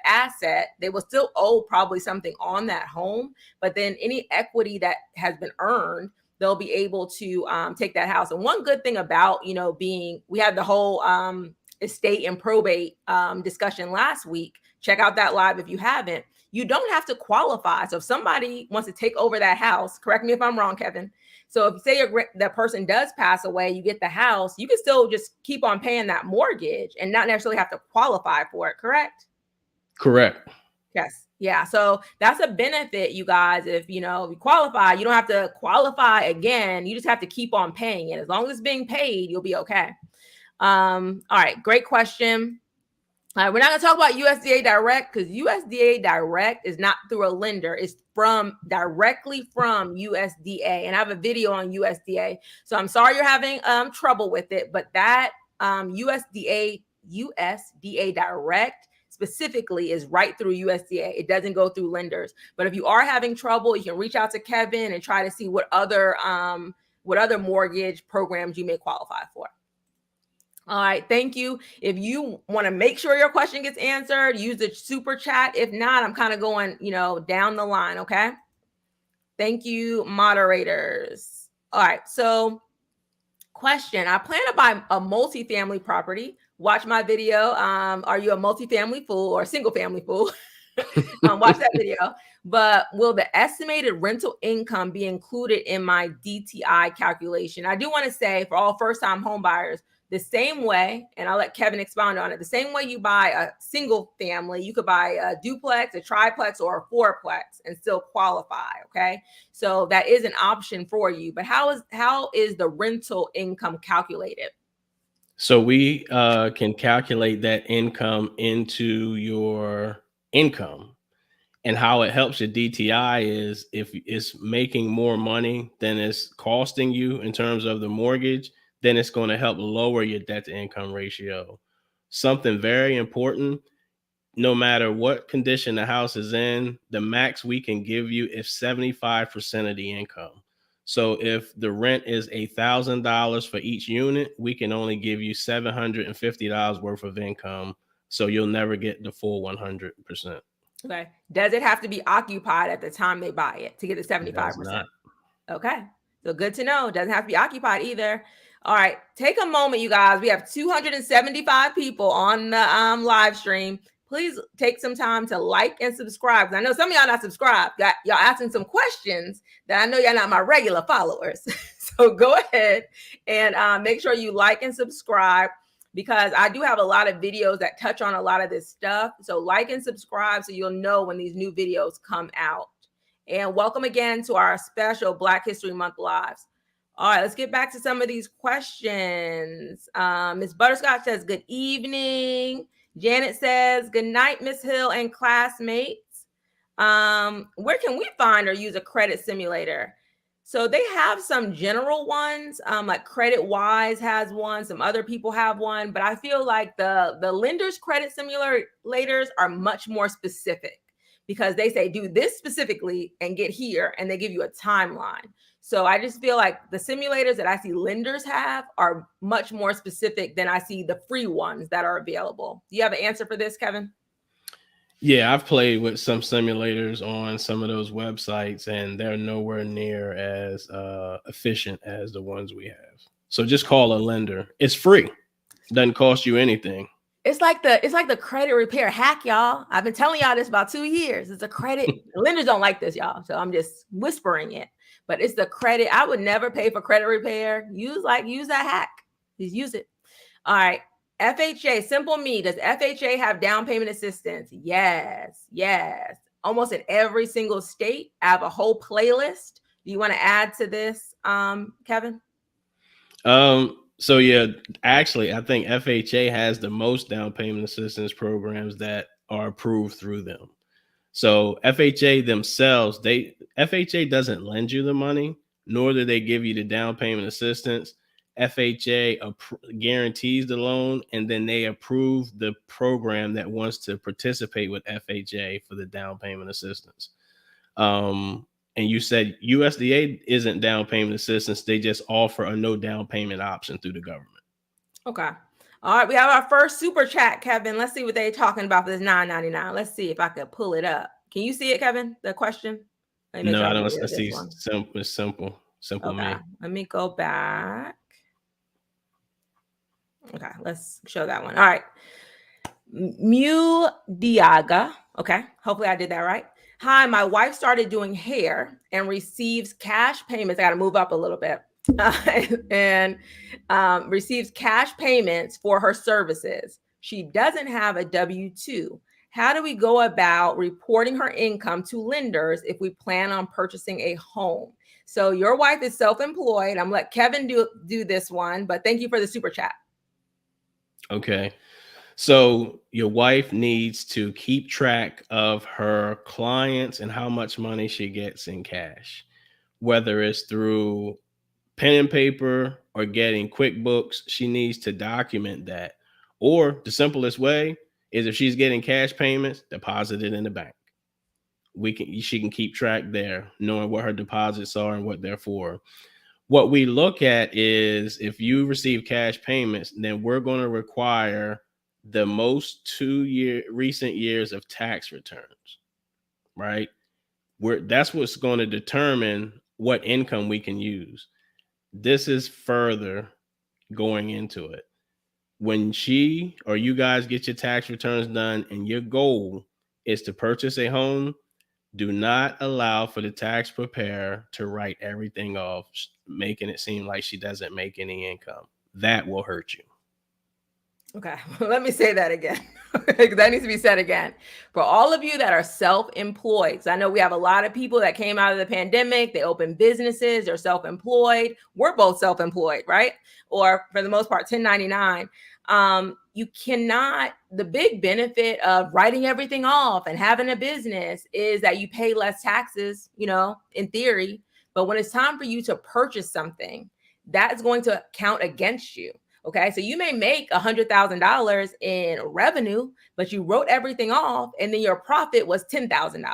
Speaker 1: asset, they will still owe probably something on that home, but then any equity that has been earned, they'll be able to take that house. And one good thing about we had the whole estate and probate discussion last week. Check out that live if you haven't. You don't have to qualify. So if somebody wants to take over that house, correct me if I'm wrong, Kevin. So if say that person does pass away, you get the house, you can still just keep on paying that mortgage and not necessarily have to qualify for it, correct?
Speaker 2: Correct.
Speaker 1: Yes. Yeah. So that's a benefit, you guys. If you qualify, you don't have to qualify again. You just have to keep on paying it. As long as it's being paid, you'll be okay. All right. Great question. All right, we're not going to talk about USDA Direct because USDA Direct is not through a lender. It's from directly from USDA. And I have a video on USDA. So I'm sorry you're having trouble with it, but that USDA Direct specifically is right through USDA. It doesn't go through lenders. But if you are having trouble, you can reach out to Kevin and try to see what other mortgage programs you may qualify for. All right, thank you. If you want to make sure your question gets answered, use the super chat. If not, I'm kind of going, down the line, okay? Thank you, moderators. All right, so question. I plan to buy a multifamily property. Watch my video. Are you a multifamily fool or a single family fool? Watch that video. But will the estimated rental income be included in my DTI calculation? I do want to say for all first-time home buyers, the same way, and I'll let Kevin expound on it, the same way you buy a single family, you could buy a duplex, a triplex, or a fourplex and still qualify, okay? So that is an option for you. But how is the rental income calculated?
Speaker 2: So we can calculate that income into your income. And how it helps your DTI is if it's making more money than it's costing you in terms of the mortgage, then it's going to help lower your debt to income ratio. Something very important, no matter what condition the house is in, the max we can give you is 75% of the income. So if the rent is $1,000 for each unit, we can only give you $750 worth of income. So you'll never get the full 100%.
Speaker 1: Okay. Does it have to be occupied at the time they buy it to get the 75%?
Speaker 2: It does not.
Speaker 1: Okay. So good to know. Doesn't have to be occupied either. All right. Take a moment, you guys. We have 275 people on the live stream. Please take some time to like and subscribe. I know some of y'all not subscribed. Y'all asking some questions that I know y'all not my regular followers. So go ahead and make sure you like and subscribe, because I do have a lot of videos that touch on a lot of this stuff. So like and subscribe so you'll know when these new videos come out. And welcome again to our special Black History Month lives. All right, let's get back to some of these questions. Miss Butterscotch says, good evening. Janet says, good night, Miss Hill and classmates. Where can we find or use a credit simulator? So they have some general ones, like Credit Wise has one, some other people have one, but I feel like the lenders credit simulators are much more specific, because they say do this specifically and get here, and they give you a timeline. So I just feel like the simulators that I see lenders have are much more specific than I see the free ones that are available. Do you have an answer for this, Kevin?
Speaker 2: Yeah, I've played with some simulators on some of those websites, and they're nowhere near as efficient as the ones we have. So just call a lender. It's free. Doesn't cost you anything.
Speaker 1: It's like the credit repair hack, y'all. I've been telling y'all this about 2 years. It's a credit. Lenders don't like this, y'all. So I'm just whispering it. But it's the credit. I would never pay for credit repair. Use that hack. Just use it. All right. FHA, Simple Me. Does FHA have down payment assistance? Yes. Almost in every single state. I have a whole playlist. Do you want to add to this, Kevin?
Speaker 2: So yeah, actually, I think FHA has the most down payment assistance programs that are approved through them. So FHA themselves, FHA doesn't lend you the money, nor do they give you the down payment assistance. FHA guarantees the loan, and then they approve the program that wants to participate with FHA for the down payment assistance. And you said USDA isn't down payment assistance. They just offer a no down payment option through the government.
Speaker 1: Okay. All right. We have our first super chat, Kevin. Let's see what they're talking about for this $9.99. Let's see if I could pull it up. Can you see it, Kevin? The question?
Speaker 2: No, I don't. I see simple. It's simple. Simple
Speaker 1: okay.
Speaker 2: me.
Speaker 1: Let me go back. Okay. Let's show that one. All right. Mu Diaga. Okay. Hopefully I did that right. Hi, my wife started doing hair and receives cash payments. I got to move up a little bit. And receives cash payments for her services. She doesn't have a W-2. How do we go about reporting her income to lenders if we plan on purchasing a home? So your wife is self-employed. I'm gonna let Kevin do this one, but thank you for the super chat.
Speaker 2: Okay. So your wife needs to keep track of her clients and how much money she gets in cash, whether it's through pen and paper or getting QuickBooks. She needs to document that. Or the simplest way is if she's getting cash payments, deposit it in the bank. She can keep track there, knowing what her deposits are and what they're for. What we look at is if you receive cash payments, then we're going to require the most 2 year recent years of tax returns, right? That's what's going to determine what income we can use. This is further going into it. When she or you guys get your tax returns done and your goal is to purchase a home, do not allow for the tax preparer to write everything off, making it seem like she doesn't make any income. That will hurt you.
Speaker 1: Okay, let me say that again. That needs to be said again. For all of you that are self-employed, so I know we have a lot of people that came out of the pandemic, they open businesses, they're self-employed. We're both self-employed, right? Or for the most part, 1099. You cannot, the big benefit of writing everything off and having a business is that you pay less taxes, in theory. But when it's time for you to purchase something, that's going to count against you. Okay, so you may make $100,000 in revenue, but you wrote everything off, and then your profit was $10,000.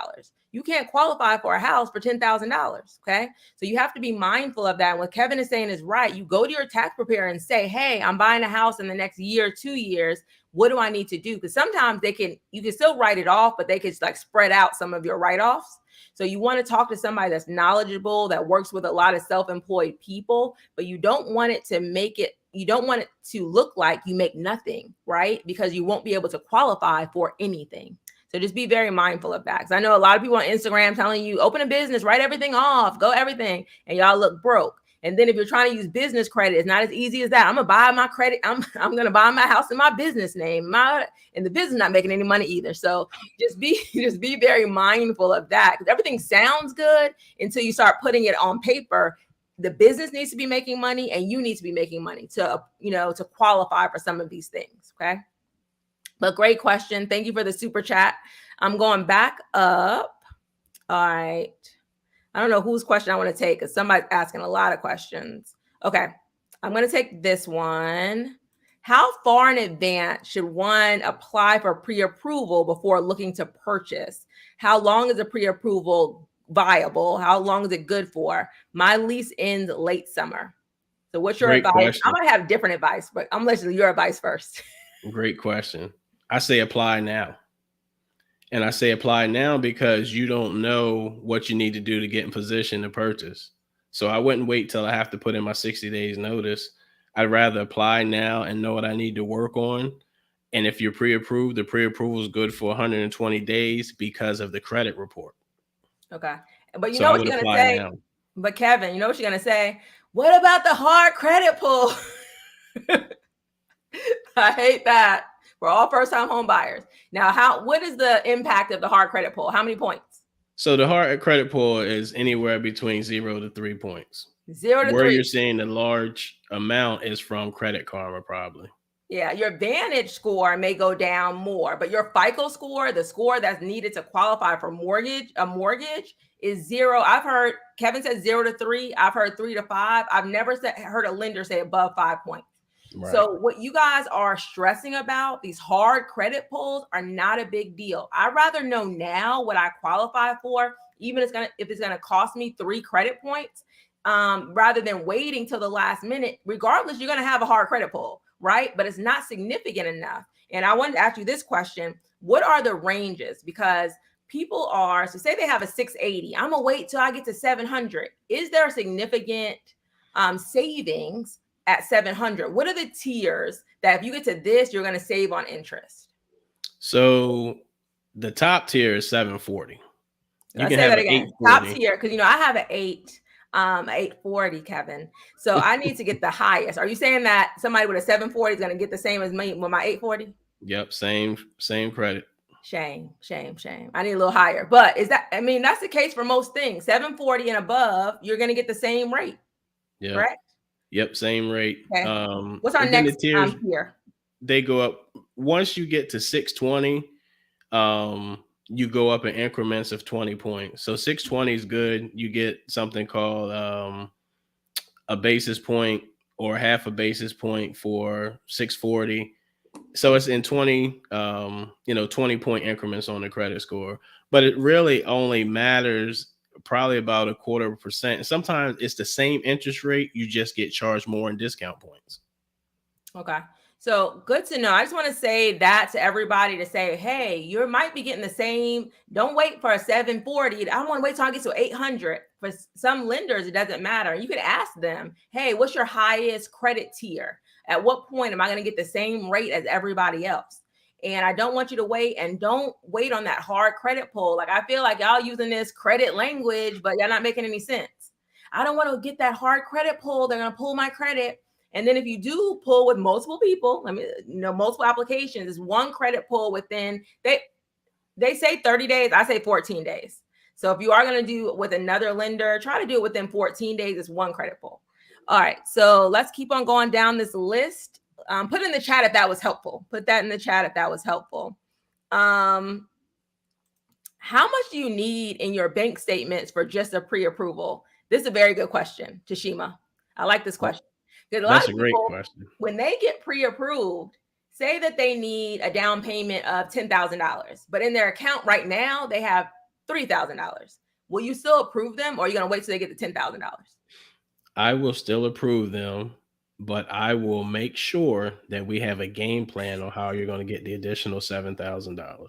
Speaker 1: You can't qualify for a house for $10,000. Okay, so you have to be mindful of that. And what Kevin is saying is right. You go to your tax preparer and say, "Hey, I'm buying a house in the next year, 2 years. What do I need to do?" Because sometimes you can still write it off, but they can like spread out some of your write-offs. So you want to talk to somebody that's knowledgeable, that works with a lot of self-employed people, but you don't want it to look like you make nothing, right? Because you won't be able to qualify for anything. So just be very mindful of that. Because I know a lot of people on Instagram telling you, open a business, write everything off, go everything, and y'all look broke. And then if you're trying to use business credit, it's not as easy as that. I'm gonna buy my credit. I'm gonna buy my house in my business name. And the business not making any money either. So just be very mindful of that, because everything sounds good until you start putting it on paper. The business needs to be making money, and you need to be making money to qualify for some of these things. Okay. But great question. Thank you for the super chat. I'm going back up. All right. I don't know whose question I want to take, because somebody's asking a lot of questions. Okay. I'm going to take this one. How far in advance should one apply for pre-approval before looking to purchase? How long is a pre-approval viable? How long is it good for? My lease ends late summer. So what's your
Speaker 2: Great
Speaker 1: advice? I
Speaker 2: question.
Speaker 1: might have different advice, but I'm listening to your advice first.
Speaker 2: Great question. I say apply now. And I say apply now because you don't know what you need to do to get in position to purchase. So I wouldn't wait till I have to put in my 60 days notice. I'd rather apply now and know what I need to work on. And if you're pre-approved, the pre-approval is good for 120 days because of the credit report.
Speaker 1: Okay. But you
Speaker 2: So
Speaker 1: know
Speaker 2: I
Speaker 1: what
Speaker 2: would
Speaker 1: you're going to
Speaker 2: apply
Speaker 1: say?
Speaker 2: now.
Speaker 1: But Kevin, you know what you're going to say? What about the hard credit pull? I hate that for all first-time home buyers. Now, what is the impact of the hard credit pull? How many points?
Speaker 2: So the hard credit pull is anywhere between 0 to 3 points.
Speaker 1: 0 to
Speaker 2: Where
Speaker 1: 3.
Speaker 2: you're seeing the large amount is from Credit Karma, probably.
Speaker 1: Yeah, your Vantage score may go down more, but your FICO score, the score that's needed to qualify for a mortgage, is 0. I've heard Kevin said 0 to 3. I've heard 3 to 5. I've never heard a lender say above 5 points.
Speaker 2: Right.
Speaker 1: So what you guys are stressing about, these hard credit pulls, are not a big deal. I'd rather know now what I qualify for, even if it's gonna cost me 3 credit points, rather than waiting till the last minute. Regardless, you're gonna have a hard credit pull, right? But it's not significant enough. And I wanted to ask you this question: what are the ranges? Because so say they have a 680. I'm gonna wait till I get to 700. Is there a significant savings at 700? What are the tiers that if you get to this, you're going to save on interest?
Speaker 2: So the top tier is 740. You
Speaker 1: Let's
Speaker 2: can
Speaker 1: say
Speaker 2: have
Speaker 1: that
Speaker 2: an
Speaker 1: again.
Speaker 2: 840.
Speaker 1: Top tier, because I have an 840, Kevin. So I need to get the highest. Are you saying that somebody with a 740 is going to get the same as me with my 840?
Speaker 2: Yep, same credit.
Speaker 1: Shame. I need a little higher. But that's the case for most things. 740 and above, you're going to get the same rate.
Speaker 2: Yeah.
Speaker 1: Correct?
Speaker 2: Yep, same rate.
Speaker 1: Okay. What's our
Speaker 2: And then the
Speaker 1: next
Speaker 2: tiers,
Speaker 1: tier?
Speaker 2: they go up once you get to 620, you go up in increments of 20 points. So 620 is good. You get something called a basis point or half a basis point for 640. So it's in 20 20-point increments on the credit score, but it really only matters probably about a quarter of a percent. Sometimes it's the same interest rate, you just get charged more in discount points.
Speaker 1: Okay. So good to know. I just want to say that to everybody to say, hey, you might be getting the same. Don't wait for a 740. I don't want to wait till I get to 800. For some lenders, it doesn't matter. You could ask them, hey, what's your highest credit tier? At what point am I going to get the same rate as everybody else? And I don't want you to wait, and don't wait on that hard credit pull. Like, I feel like y'all using this credit language, but y'all not making any sense. I don't want to get that hard credit pull. They're going to pull my credit. And then if you do pull with multiple people, multiple applications, is one credit pull within, they say 30 days, I say 14 days. So if you are going to do with another lender, try to do it within 14 days. It's one credit pull. All right. So let's keep on going down this list. Put in the chat if that was helpful. Put that in the chat if that was helpful. How much do you need in your bank statements for just a pre-approval? This is a very good question, Tashima. I like this question. Because a lot
Speaker 2: That's
Speaker 1: of
Speaker 2: a great
Speaker 1: people,
Speaker 2: question.
Speaker 1: when they get pre-approved, say that they need a down payment of $10,000, but in their account right now, they have $3,000. Will you still approve them, or are you going to wait till they get the $10,000?
Speaker 2: I will still approve them, but I will make sure that we have a game plan on how you're going to get the additional $7,000.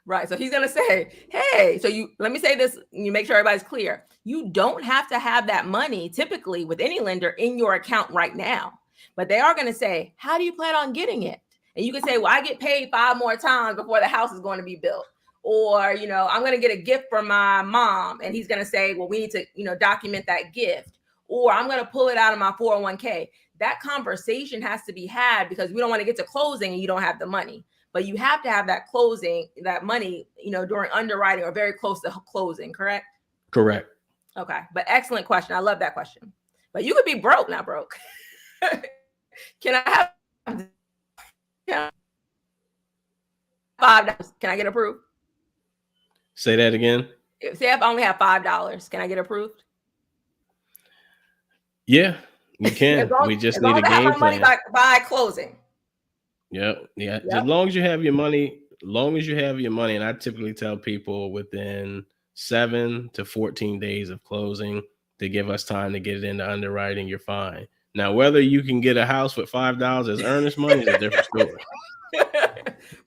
Speaker 1: Right. So he's going to say, hey, so let me say this, you make sure everybody's clear. You don't have to have that money typically with any lender in your account right now, but they are going to say, how do you plan on getting it? And you can say, well, I get paid 5 more times before the house is going to be built. Or, I'm going to get a gift from my mom. And he's going to say, well, we need to, document that gift. Or I'm going to pull it out of my 401k. That conversation has to be had, because we don't want to get to closing and you don't have the money. But you have to have that closing, that money, during underwriting or very close to closing, correct?
Speaker 2: Correct.
Speaker 1: Okay. But excellent question. I love that question. But you could be broke, not broke. Can I have $5? Can I get approved?
Speaker 2: Say that again.
Speaker 1: Say if I only have $5, can I get approved?
Speaker 2: Yeah, you can. We just
Speaker 1: as
Speaker 2: need
Speaker 1: long
Speaker 2: a
Speaker 1: as I have
Speaker 2: game
Speaker 1: my money
Speaker 2: plan.
Speaker 1: by closing.
Speaker 2: Yep. Yeah. As
Speaker 1: Yep.
Speaker 2: long as you have your money, and I typically tell people within 7 to 14 days of closing to give us time to get it into underwriting, you're fine. Now, whether you can get a house with $5 as earnest money is a different story.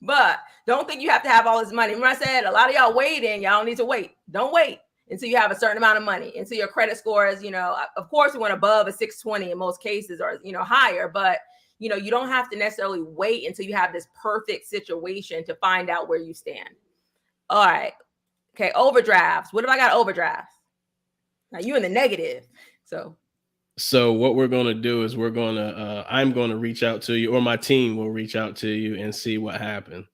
Speaker 1: But don't think you have to have all this money. Remember I said a lot of y'all waiting. Y'all need to wait. Don't wait until you have a certain amount of money, until your credit score is, of course, we want above a 620 in most cases, or, higher. But, you don't have to necessarily wait until you have this perfect situation to find out where you stand. All right. Okay. Overdrafts. What if I got overdrafts? Now you in the negative.
Speaker 2: So what we're going to do is I'm going to reach out to you, or my team will reach out to you and see what happened.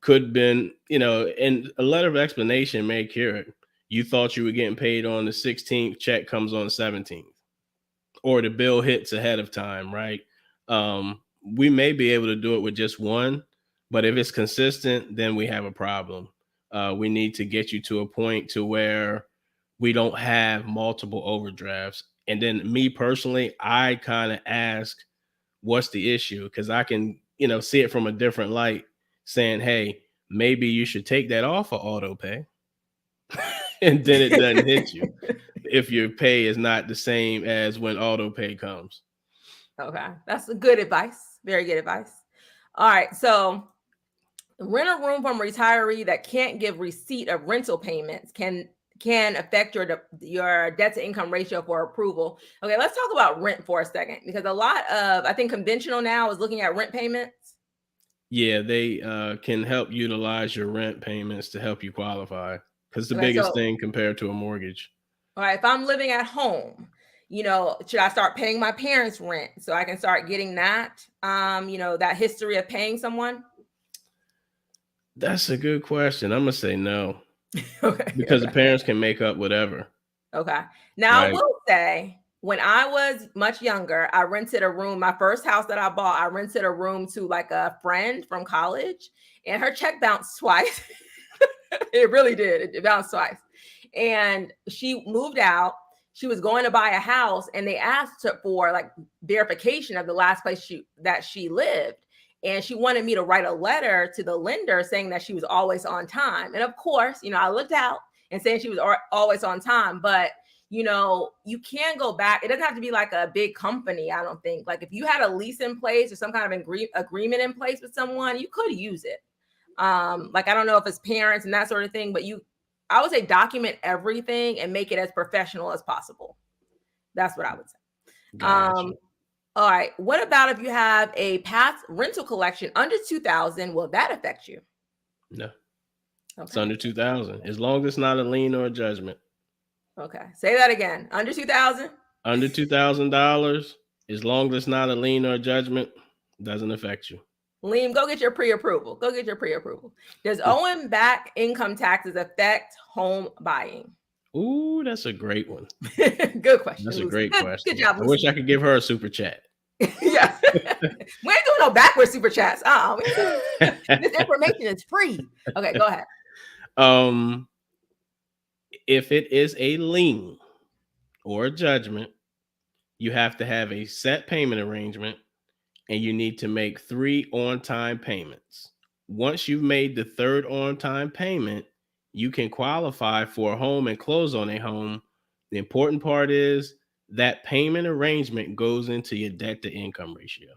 Speaker 2: Could been, and a letter of explanation may cure it. You thought you were getting paid on the 16th, check comes on the 17th, or the bill hits ahead of time, right? We may be able to do it with just one, but if it's consistent, then we have a problem. We need to get you to a point to where we don't have multiple overdrafts. And then me personally, I kind of ask, what's the issue? Because I can, see it from a different light, saying, hey, maybe you should take that off of auto pay. And then it doesn't hit you if your pay is not the same as when auto pay comes.
Speaker 1: Okay. That's good advice. Very good advice. All right. So rent a room from a retiree that can't give receipt of rental payments can affect your debt to income ratio for approval. Okay, let's talk about rent for a second, because a lot of, I think, conventional now is looking at rent payments.
Speaker 2: Yeah, they can help utilize your rent payments to help you qualify, because the biggest thing compared to a mortgage.
Speaker 1: All right, if I'm living at home, should I start paying my parents' rent so I can start getting that, that history of paying someone?
Speaker 2: That's a good question. I'm gonna say no.
Speaker 1: Okay.
Speaker 2: Because the parents can make up whatever.
Speaker 1: Okay. Now, right. I will say, When I was much younger, I rented a room. My first house that I bought, I rented a room to like a friend from college, and her check bounced twice. It really did. It bounced twice. And she moved out. She was going to buy a house, and they asked her for like verification of the last place she lived. And she wanted me to write a letter to the lender saying that she was always on time. And of course, I looked out and saying she was always on time, but you can go back. It doesn't have to be like a big company, I don't think. Like if you had a lease in place or some kind of agreement in place with someone, you could use it. Like I don't know if it's parents and that sort of thing, but I would say document everything and make it as professional as possible. That's what I would say.
Speaker 2: Gotcha.
Speaker 1: All right. What about if you have a past rental collection under 2000? Will that affect you?
Speaker 2: No, it's
Speaker 1: Okay.
Speaker 2: under 2,000. As long as it's not a lien or a judgment.
Speaker 1: Okay. Say that again. Under 2000?
Speaker 2: Under $2,000, as long as it's not a lien or a judgment, doesn't affect you.
Speaker 1: Liam, go get your pre-approval. Go get your pre-approval. Does owing back income taxes affect home buying?
Speaker 2: Ooh, that's a great one.
Speaker 1: Good question,
Speaker 2: That's a
Speaker 1: Lucy.
Speaker 2: great
Speaker 1: Good
Speaker 2: question.
Speaker 1: job,
Speaker 2: I wish
Speaker 1: Lucy.
Speaker 2: I could give her a super chat.
Speaker 1: Yeah. We ain't doing no backward super chats. This information is free. Okay, go ahead.
Speaker 2: um, if it is a lien or a judgment, you have to have a set payment arrangement and you need to make 3 on-time payments. Once you've made the third on-time payment, you can qualify for a home and close on a home. The important part is that payment arrangement goes into your debt to income ratio.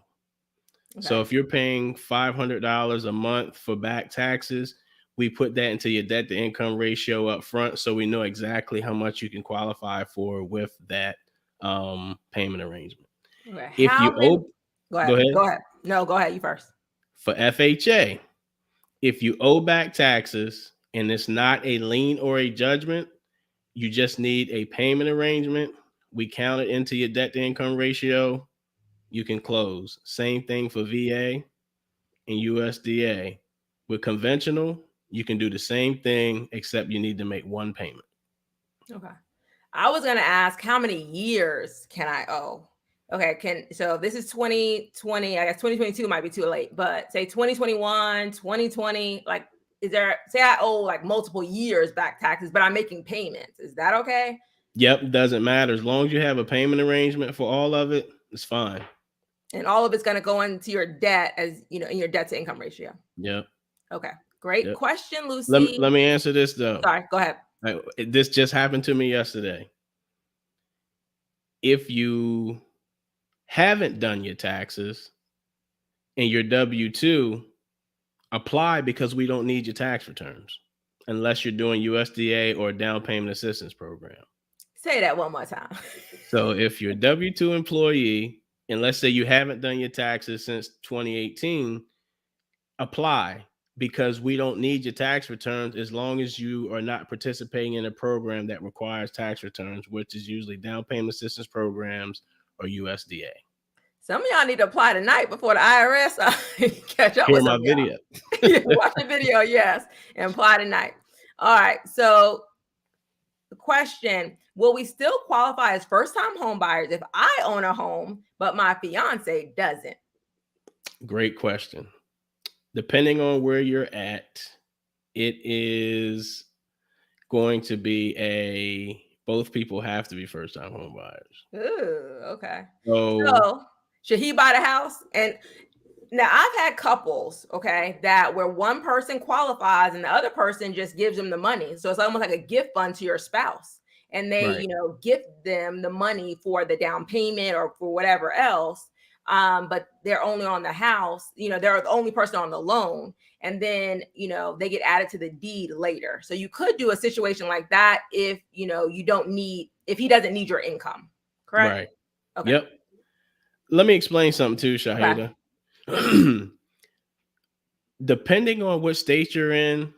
Speaker 2: So
Speaker 1: Okay.
Speaker 2: if you're paying $500 a month for back taxes, we put that into your debt to income ratio up front so we know exactly how much you can qualify for with that payment arrangement.
Speaker 1: Okay.
Speaker 2: If
Speaker 1: How
Speaker 2: you
Speaker 1: many?
Speaker 2: owe,
Speaker 1: Go
Speaker 2: go
Speaker 1: ahead.
Speaker 2: ahead.
Speaker 1: Go ahead. No, go ahead. You first.
Speaker 2: For FHA, if you owe back taxes and it's not a lien or a judgment, you just need a payment arrangement. We count it into your debt to income ratio. You can close. Same thing for VA and USDA. With conventional, you can do the same thing, except you need to make one payment.
Speaker 1: Okay. I was gonna ask how many years can I owe? Okay, so this is 2020. I guess 2022 might be too late, but say 2021, 2020. Like, is there, say I owe like multiple years back taxes, but I'm making payments. Is that okay?
Speaker 2: Yep, doesn't matter. As long as you have a payment arrangement for all of it, it's fine.
Speaker 1: And all of it's gonna go into your debt as in your debt to income ratio.
Speaker 2: Yep.
Speaker 1: Okay. Great
Speaker 2: Yep.
Speaker 1: question,
Speaker 2: Let,
Speaker 1: Lucy.
Speaker 2: let me answer this though.
Speaker 1: Sorry, go ahead.
Speaker 2: This just happened to me yesterday. If you haven't done your taxes and your W 2, apply because we don't need your tax returns unless you're doing USDA or a down payment assistance program.
Speaker 1: Say that one more time.
Speaker 2: So if you're a W 2 employee, and let's say you haven't done your taxes since 2018, apply because we don't need your tax returns as long as you are not participating in a program that requires tax returns, which is usually down payment assistance programs or USDA.
Speaker 1: Some of y'all need to apply tonight before the IRS catch up
Speaker 2: Hear
Speaker 1: with some
Speaker 2: my
Speaker 1: of y'all.
Speaker 2: video.
Speaker 1: Yeah, watch the video, yes, and apply tonight. All right. So the question: will we still qualify as first-time home buyers if I own a home but my fiance doesn't?
Speaker 2: Great question. Depending on where you're at, it is going to be both people have to be first time home buyers.
Speaker 1: Ooh, okay.
Speaker 2: So
Speaker 1: So should he buy the house? And now I've had couples, okay, that where one person qualifies and the other person just gives them the money. So it's almost like a gift fund to your spouse. And they,
Speaker 2: right.
Speaker 1: gift them the money for the down payment or for whatever else. But they're only on the house, they're the only person on the loan. And then, they get added to the deed later. So you could do a situation like that if, if he doesn't need your income. Correct?
Speaker 2: Right.
Speaker 1: Okay.
Speaker 2: Yep. Let me explain something too,
Speaker 1: Okay.
Speaker 2: Shaheedah. Depending on what state you're in,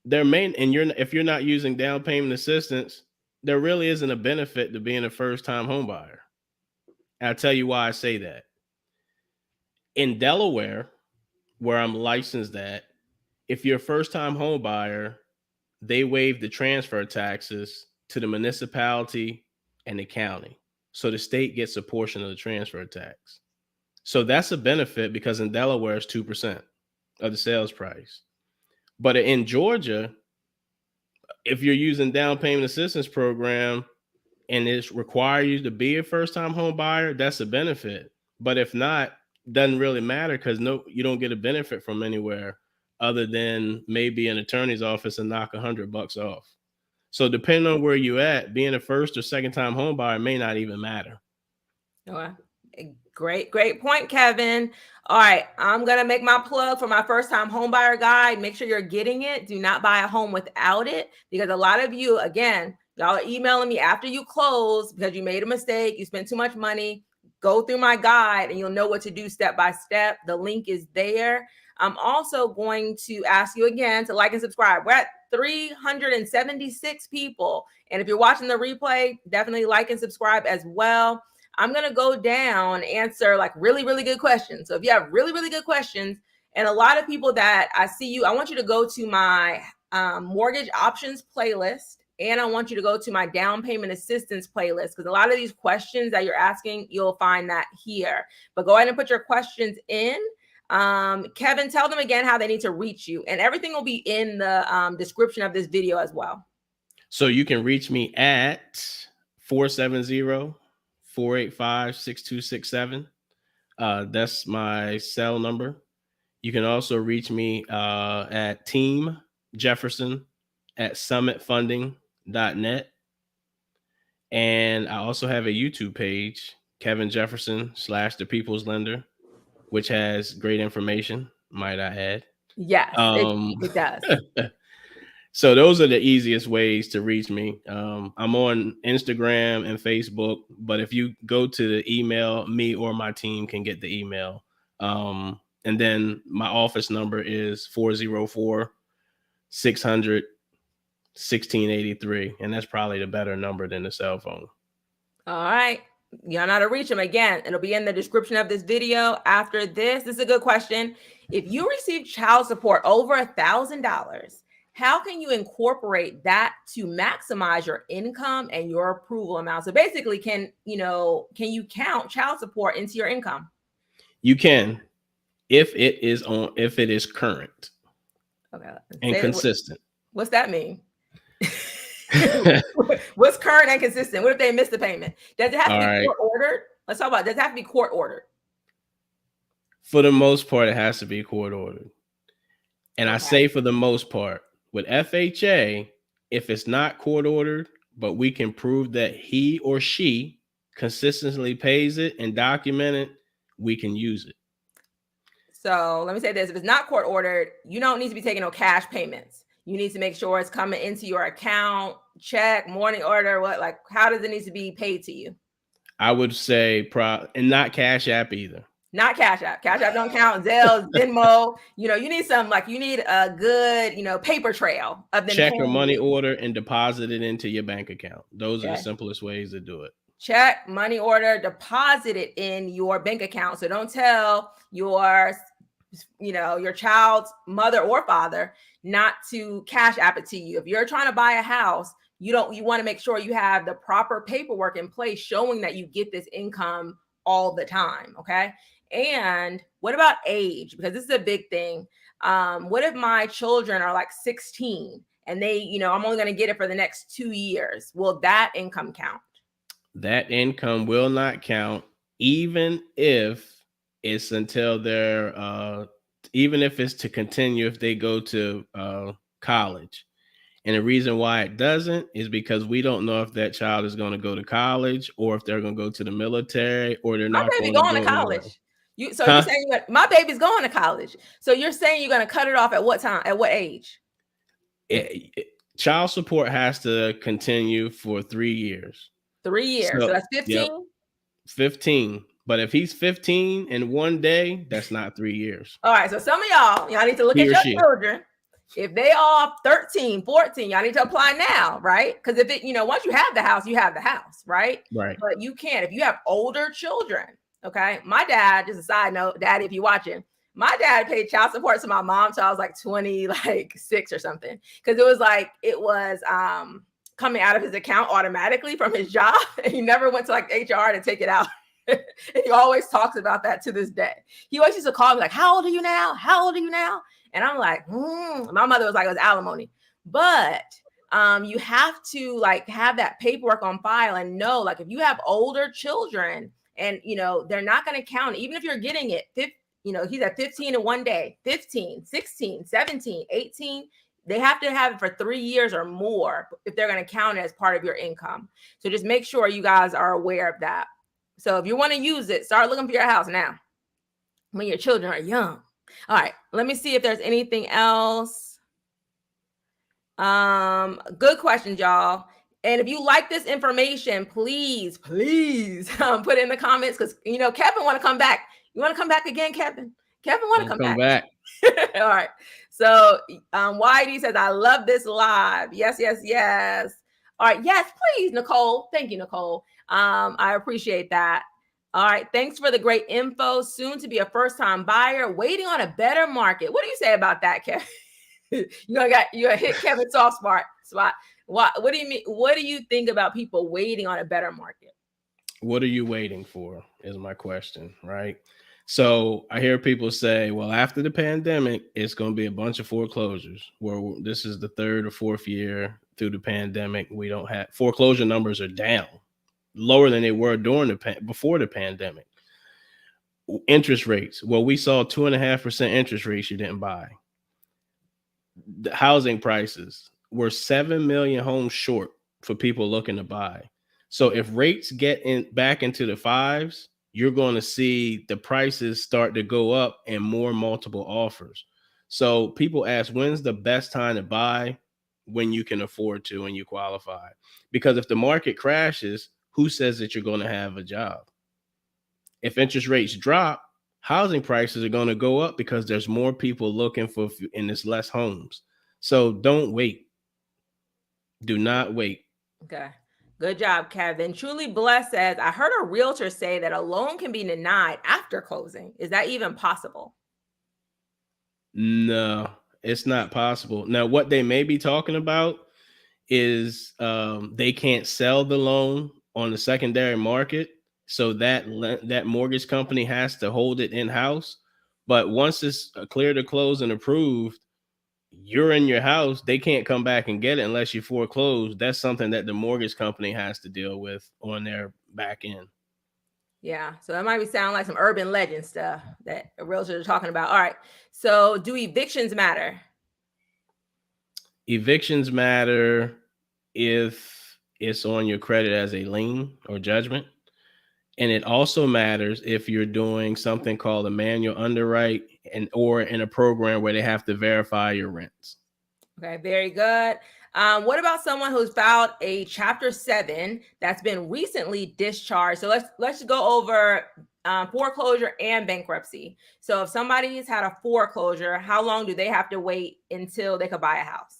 Speaker 2: if you're not using down payment assistance, there really isn't a benefit to being a first time home buyer. I'll tell you why I say that. In Delaware, where I'm licensed at, if you're a first time home buyer, they waive the transfer taxes to the municipality and the county. So the state gets a portion of the transfer tax. So that's a benefit because in Delaware it's 2% of the sales price. But in Georgia, if you're using down payment assistance program and it requires you to be a first time home buyer, that's a benefit. But if not, doesn't really matter because you don't get a benefit from anywhere other than maybe an attorney's office and knock $100 off. So depending on where you at, being a first or second time home buyer may not even matter.
Speaker 1: Okay. Great point, Kevin. All right, I'm gonna make my plug for my first time homebuyer guide. Make sure you're getting it. Do not buy a home without it, because a lot of you, again, y'all are emailing me after you close because you made a mistake, you spent too much money. Go through my guide and you'll know what to do step by step. The link is there. I'm also going to ask you again to like and subscribe. We're at 376 people. And if you're watching the replay, definitely like and subscribe as well. I'm going to go down, answer like really, really good questions. So if you have really, really good questions, and a lot of people that I see you, I want you to go to my mortgage options playlist. And I want you to go to my down payment assistance playlist, because a lot of these questions that you're asking, you'll find that here. But go ahead and put your questions in. Kevin, tell them again how they need to reach you. And everything will be in the description of this video as well.
Speaker 2: So you can reach me at 470-485-6267. That's my cell number. You can also reach me at Team Jefferson at summitfunding.net. And I also have a YouTube page, Kevin Jefferson / the People's Lender, which has great information, might I add.
Speaker 1: Yes, it does.
Speaker 2: So those are the easiest ways to reach me. I'm on Instagram and Facebook, but if you go to the email, me or my team can get the email. And then my office number is 404-600-1683. And that's probably the better number than the cell phone.
Speaker 1: All right. Y'all know how to reach them. Again, it'll be in the description of this video. After this is a good question. If you receive child support over $1,000, how can you incorporate that to maximize your income and your approval amount? So basically, can you count child support into your income?
Speaker 2: You can, if it is current.
Speaker 1: Okay.
Speaker 2: And consistent.
Speaker 1: What's that mean? What's current and consistent? What if they miss the payment? Does it have to be court ordered? Let's talk about it. Does it have to be court ordered?
Speaker 2: For the most part, it has to be court ordered. And okay. I say for the most part, with FHA, if it's not court ordered, but we can prove that he or she consistently pays it and document it, we can use it.
Speaker 1: So let me say this. If it's not court ordered, you don't need to be taking no cash payments. You need to make sure it's coming into your account, check, money order, how does it need to be paid to you?
Speaker 2: I would say and not Cash App either.
Speaker 1: Not Cash App. Cash App don't count. Zelle, Venmo. You need you need a good, paper trail of them.
Speaker 2: Check or money order and deposit it into your bank account. Those are the simplest ways to do it.
Speaker 1: Check, money order, deposit it in your bank account. So don't tell your child's mother or father not to Cash App it to you. If you're trying to buy a house, you want to make sure you have the proper paperwork in place showing that you get this income all the time. Okay. And what about age? Because this is a big thing. What if my children are like 16 and they, I'm only going to get it for the next 2 years? Will that income count?
Speaker 2: That income will not count, even if it's until they're, even if it's to continue if they go to college. And the reason why it doesn't is because we don't know if that child is going to go to college or if they're going to go to the military or they're not going to
Speaker 1: college. You're saying my baby's going to college. So you're saying you're going to cut it off at what time? At what age?
Speaker 2: Child support has to continue for 3 years.
Speaker 1: 3 years. So that's 15?
Speaker 2: Yep, 15. But if he's 15 in 1 day, that's not 3 years.
Speaker 1: All right. So some of y'all need to look at your children. If they are 13, 14, y'all need to apply now, right? Because if once you have the house, right?
Speaker 2: Right.
Speaker 1: But you can't if you have older children. Okay. My dad, just a side note, Daddy, if you're watching, my dad paid child support to my mom till I was like 26 or something. Because it was coming out of his account automatically from his job. And he never went to like HR to take it out. And he always talks about that to this day. He always used to call me like, how old are you now? How old are you now? And I'm like, my mother was like, it was alimony. But you have to like have that paperwork on file and know, like, if you have older children and, they're not going to count, even if you're getting it, he's at 15 in one day, 15, 16, 17, 18. They have to have it for 3 years or more if they're going to count it as part of your income. So just make sure you guys are aware of that. So if you want to use it, start looking for your house now when your children are young. All right, let me see if there's anything else. Good questions, y'all. And if you like this information, please put it in the comments, because Kevin want to come back. You want to come back again, Kevin? Kevin want to come back. All right. So YD says, I love this live. Yes, yes, yes. All right. Yes, please, Nicole. Thank you, Nicole. I appreciate that. All right. Thanks for the great info. Soon to be a first-time buyer, waiting on a better market. What do you say about that, Kevin? you gonna hit Kevin's soft spot. What do you mean? What do you think about people waiting on a better market?
Speaker 2: What are you waiting for is my question, right? So I hear people say, well, after the pandemic, it's going to be a bunch of foreclosures. Where this is the third or fourth year through the pandemic, we don't have foreclosure numbers are down, lower than they were before the pandemic. Interest rates, well, we saw 2.5% interest rates you didn't buy. The housing prices were 7 million homes short for people looking to buy. So if rates get back into the fives, you're going to see the prices start to go up and more multiple offers. So people ask, when's the best time to buy? When you can afford to and you qualify. Because if the market crashes, who says that you're going to have a job? If interest rates drop, housing prices are going to go up because there's more people looking for, and there's less homes. So don't wait. Do not wait.
Speaker 1: Okay. Good job, Kevin. Truly Blessed says, I heard a realtor say that a loan can be denied after closing. Is that even possible?
Speaker 2: No, it's not possible. Now, what they may be talking about is they can't sell the loan on the secondary market. So that mortgage company has to hold it in-house. But once it's clear to close and approved, you're in your house. They can't come back and get it unless you foreclose. That's something that the mortgage company has to deal with on their back end.
Speaker 1: Yeah, so that might be sound like some urban legend stuff that realtors are talking about. All right, so do evictions matter?
Speaker 2: Evictions matter if it's on your credit as a lien or judgment. And it also matters if you're doing something called a manual underwrite or in a program where they have to verify your rents.
Speaker 1: Okay, very good. What about someone who's filed a Chapter 7 that's been recently discharged? So let's go over foreclosure and bankruptcy. So if somebody's had a foreclosure, how long do they have to wait until they could buy a house?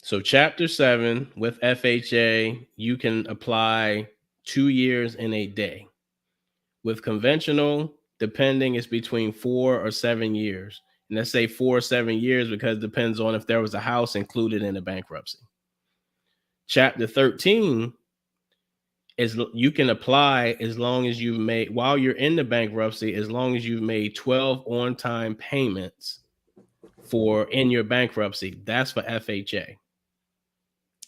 Speaker 2: So Chapter 7 with FHA, you can apply 2 years and a day. With conventional, depending, it's between 4 or 7 years. And let's say 4 or 7 years because it depends on if there was a house included in the bankruptcy. Chapter 13 is you can apply as long as you've made, while you're in the bankruptcy, as long as you've made 12 on-time payments in your bankruptcy. That's for FHA.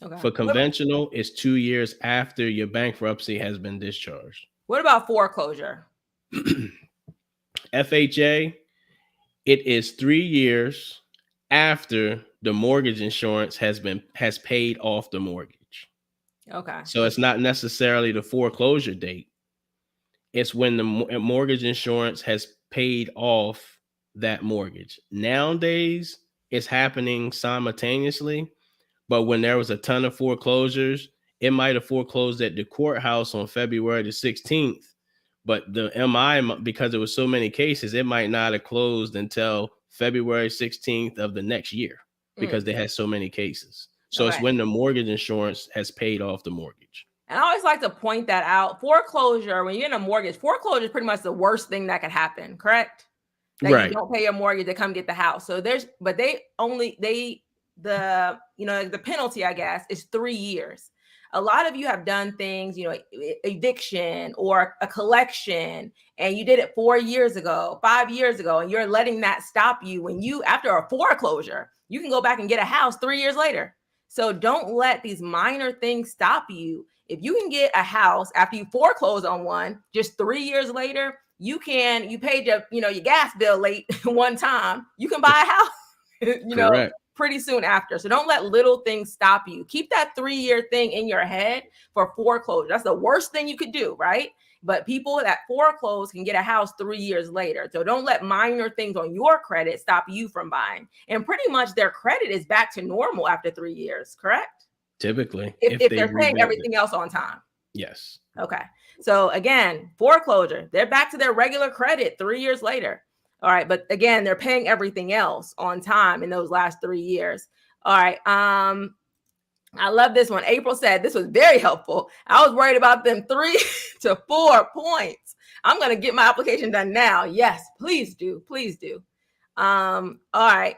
Speaker 2: Okay. For conventional, it's 2 years after your bankruptcy has been discharged.
Speaker 1: What about foreclosure?
Speaker 2: FHA, it is 3 years after the mortgage insurance has paid off the mortgage.
Speaker 1: Okay.
Speaker 2: So it's not necessarily the foreclosure date. It's when the mortgage insurance has paid off that mortgage. Nowadays, it's happening simultaneously. But when there was a ton of foreclosures, it might have foreclosed at the courthouse on February the 16th. But the MI, because there was so many cases, it might not have closed until February 16th of the next year because they had so many cases. So it's when the mortgage insurance has paid off the mortgage.
Speaker 1: And I always like to point that out. Foreclosure, when you're in a mortgage, foreclosure is pretty much the worst thing that could happen, correct? That you don't pay your mortgage, they come get the house. So the penalty, I guess, is 3 years. a lot of you have done things, eviction or a collection, and you did it 4 years ago, 5 years ago, and you're letting that stop you when you, after a foreclosure, you can go back and get a house 3 years later. So don't let these minor things stop you. If you can get a house after you foreclose on one, just 3 years later, you paid your gas bill late one time, you can buy a house,
Speaker 2: Correct.
Speaker 1: pretty soon after. So don't let little things stop you. Keep that 3-year thing in your head for foreclosure. That's the worst thing you could do, right? But people that foreclose can get a house 3 years later. So don't let minor things on your credit stop you from buying. And pretty much their credit is back to normal after 3 years, correct?
Speaker 2: Typically,
Speaker 1: If
Speaker 2: if
Speaker 1: they're
Speaker 2: they've
Speaker 1: paying
Speaker 2: rebuilt it.
Speaker 1: everything else on time.
Speaker 2: Yes.
Speaker 1: Okay. So again, foreclosure, they're back to their regular credit 3 years later. All right. But again, they're paying everything else on time in those last 3 years. All right. I love this one. April said this was very helpful. I was worried about them 3 to 4 points. I'm going to get my application done now. Yes, please do. Please do. All right.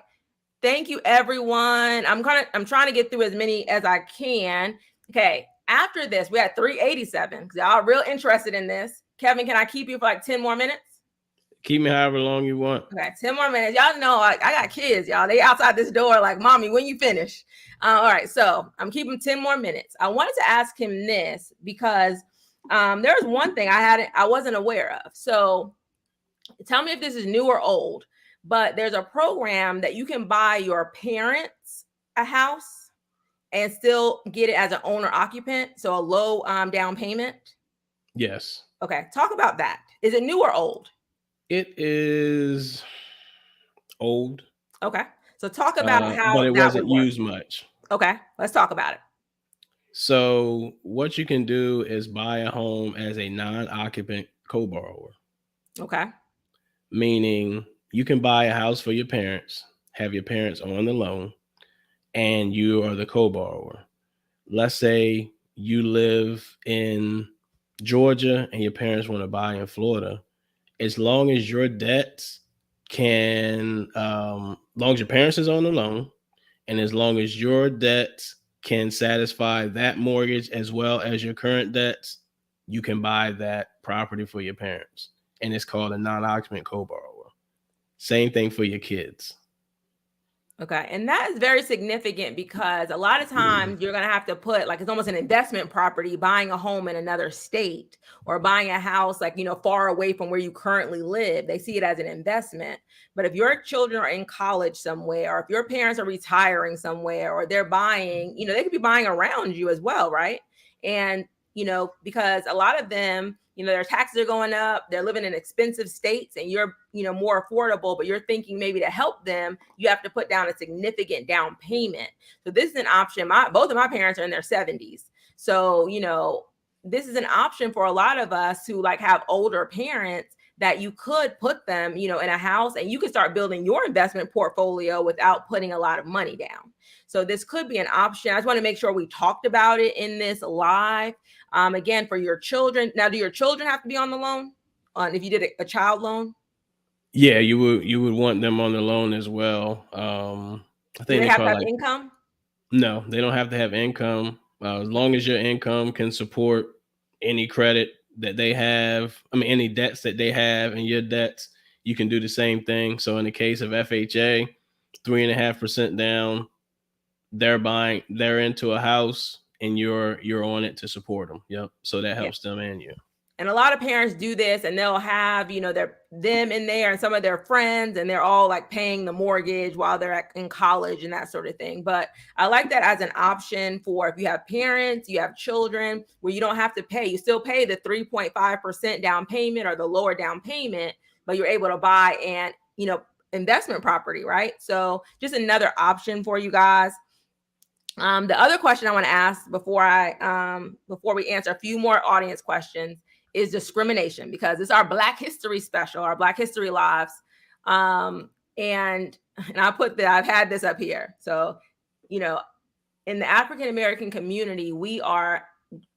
Speaker 1: Thank you, everyone. I'm trying to get through as many as I can. Okay. After this, we had 387 because y'all are real interested in this. Kevin, can I keep you for like 10 more minutes?
Speaker 2: Keep me however long you want.
Speaker 1: Okay, 10 more minutes. Y'all know I got kids, y'all. They outside this door like, mommy, when you finish? All right, so I'm keeping 10 more minutes. I wanted to ask him this because there's one thing I wasn't aware of. So tell me if this is new or old, but there's a program that you can buy your parents a house and still get it as an owner occupant. So a low down payment.
Speaker 2: Yes.
Speaker 1: Okay, talk about that. Is it new or old?
Speaker 2: It is old.
Speaker 1: Okay, so talk about how
Speaker 2: but it
Speaker 1: that would
Speaker 2: wasn't
Speaker 1: work.
Speaker 2: used much.
Speaker 1: Okay, let's talk about it.
Speaker 2: So what you can do is buy a home as a non-occupant co-borrower,
Speaker 1: Okay.
Speaker 2: meaning you can buy a house for your parents, have your parents on the loan, and you are the co-borrower. Let's say you live in Georgia and your parents want to buy in Florida. As long as your debts long as your parents is on the loan, and as long as your debts can satisfy that mortgage as well as your current debts, you can buy that property for your parents. And it's called a non-occupant co-borrower. Same thing for your kids.
Speaker 1: Okay. And that is very significant because a lot of times you're going to have to put like it's almost an investment property, buying a home in another state or buying a house like, far away from where you currently live. They see it as an investment. But if your children are in college somewhere, or if your parents are retiring somewhere, or they're buying, they could be buying around you as well. Right. And, because a lot of them, their taxes are going up, they're living in expensive states and you're, more affordable, but you're thinking maybe to help them, you have to put down a significant down payment. So this is an option. Both of my parents are in their 70s. So, this is an option for a lot of us who like have older parents that you could put them, in a house and you can start building your investment portfolio without putting a lot of money down. So this could be an option. I just want to make sure we talked about it in this live. Again, for your children. Now, do your children have to be on the loan? If you did a child loan?
Speaker 2: Yeah, you would want them on the loan as well. I
Speaker 1: Do
Speaker 2: think
Speaker 1: they
Speaker 2: they
Speaker 1: have to
Speaker 2: call
Speaker 1: have
Speaker 2: like
Speaker 1: income?
Speaker 2: no, they don't have to have income. As long as your income can support any credit that they have, any debts that they have and your debts, you can do the same thing. So in the case of FHA, 3.5% down, they're into a house and you're on it to support them. Yep. So that
Speaker 1: Yeah.
Speaker 2: helps them and you.
Speaker 1: And a lot of parents do this and they'll have, them in there and some of their friends, and they're all like paying the mortgage while they're in college and that sort of thing. But I like that as an option for if you have parents, you have children where you don't have to pay. You still pay the 3.5% down payment or the lower down payment, but you're able to buy and, investment property, right? So just another option for you guys. The other question I want to ask before we answer a few more audience questions is discrimination, because it's our Black History special, our Black History Lives. And I've had this up here. So, in the African American community, we are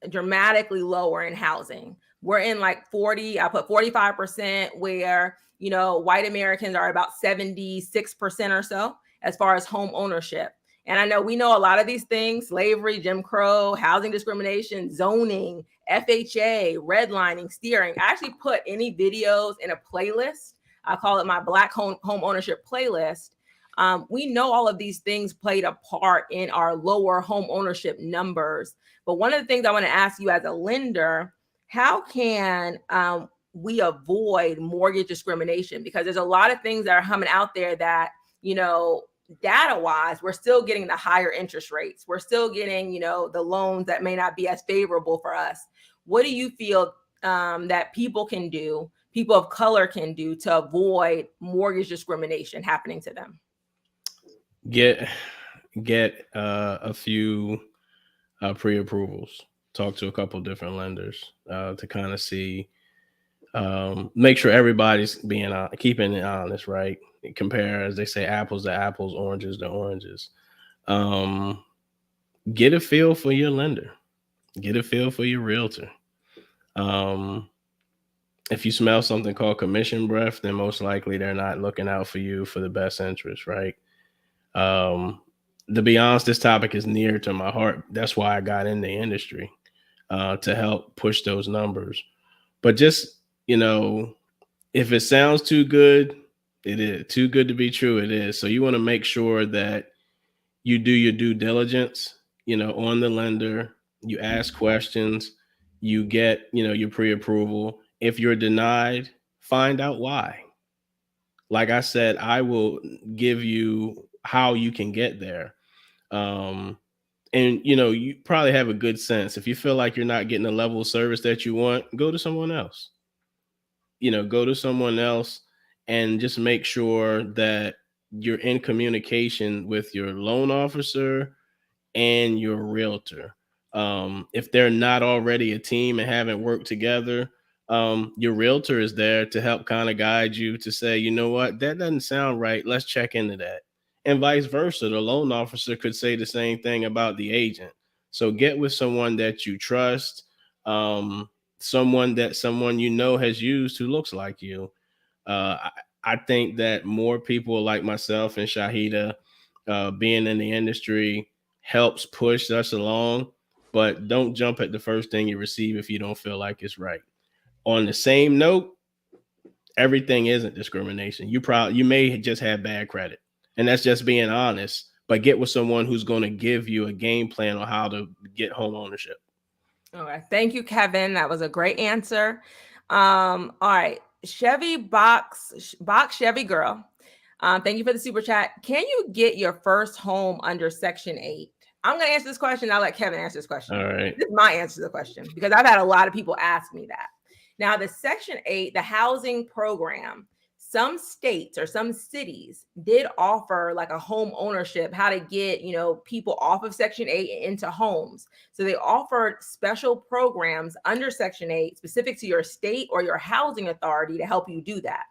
Speaker 1: dramatically lower in housing. We're in like 45%, where, white Americans are about 76% or so as far as home ownership. And I know we know a lot of these things: slavery, Jim Crow, housing discrimination, zoning, FHA, redlining, steering. I actually put any videos in a playlist. I call it my Black home ownership playlist. We know all of these things played a part in our lower home ownership numbers. But one of the things I want to ask you as a lender, how can we avoid mortgage discrimination? Because there's a lot of things that are coming out there that, you know, data wise, we're still getting the higher interest rates. We're still getting, you know, the loans that may not be as favorable for us. What do you feel that people can do, people of color can do to avoid mortgage discrimination happening to them?
Speaker 2: Get a few pre-approvals. Talk to a couple different lenders to kind of see, make sure everybody's being keeping it honest, right? Compare, as they say, apples to apples, oranges to oranges. Um, get a feel for your lender. Get a feel for your realtor. Um, if you smell something called commission breath, then most likely they're not looking out for you for the best interest, right? Um, to be honest, this topic is near to my heart. That's why I got in the industry, to help push those numbers. But just, you know, if it sounds too good, it is too good to be true. It is. So you want to make sure that you do your due diligence, on the lender. You ask questions, you get, your pre-approval. If you're denied, find out why. Like I said, I will give you how you can get there. Um, and you probably have a good sense. If you feel like you're not getting the level of service that you want, go to someone else. Go to someone else and just make sure that you're in communication with your loan officer and your realtor. If they're not already a team and haven't worked together, your realtor is there to help kind of guide you to say, you know what, that doesn't sound right. Let's check into that. And vice versa. The loan officer could say the same thing about the agent. So get with someone that you trust, um, someone has used who looks like you. I think that more people like myself and Shaheedah, being in the industry, helps push us along. But don't jump at the first thing you receive if you don't feel like it's right. On the same note, everything isn't discrimination. You may just have bad credit, and that's just being honest. But get with someone who's going to give you a game plan on how to get home ownership.
Speaker 1: All right. Thank you, Kevin. That was a great answer. All right. Box Chevy Girl. Thank you for the super chat. Can you get your first home under Section 8? I'm going to answer this question. I'll let Kevin answer this question.
Speaker 2: All right.
Speaker 1: This is my answer to the question because I've had a lot of people ask me that. Now, the Section 8, the housing program, some states or some cities did offer like a home ownership, how to get, people off of Section 8 into homes. So they offered special programs under Section 8 specific to your state or your housing authority to help you do that.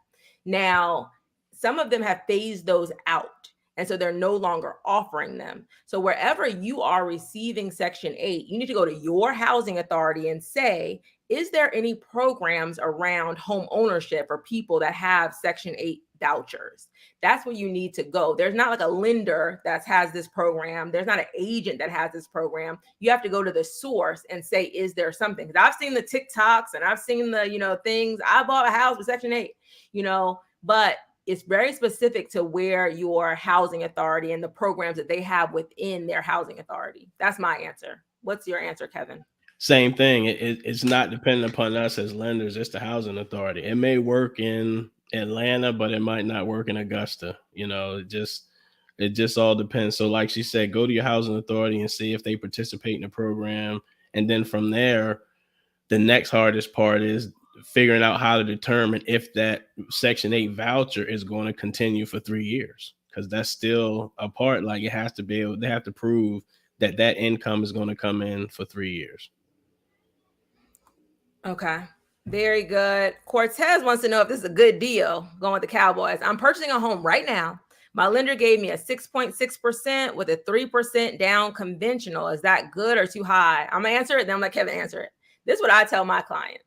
Speaker 1: Now, some of them have phased those out. And so they're no longer offering them. So wherever you are receiving Section 8, you need to go to your housing authority and say, is there any programs around home ownership for people that have Section 8 vouchers? That's where you need to go. There's not like a lender that has this program. There's not an agent that has this program. You have to go to the source and say, is there something? Because I've seen the TikToks and I've seen the, things. I bought a house with Section 8, but it's very specific to where your housing authority and the programs that they have within their housing authority. That's my answer. What's your answer, Kevin?
Speaker 2: Same thing. It's not dependent upon us as lenders. It's the housing authority. It may work in Atlanta, but it might not work in Augusta. It just all depends. So, like she said, go to your housing authority and see if they participate in the program, and then from there, the next hardest part is figuring out how to determine if that Section 8 voucher is going to continue for 3 years, because that's still a part. Like, they have to prove that income is going to come in for 3 years.
Speaker 1: Okay. Very good. Cortez wants to know if this is a good deal going with the Cowboys. I'm purchasing a home right now. My lender gave me a 6.6% with a 3% down conventional. Is that good or too high? I'm going to answer it. Then I'm going to let Kevin answer it. This is what I tell my clients.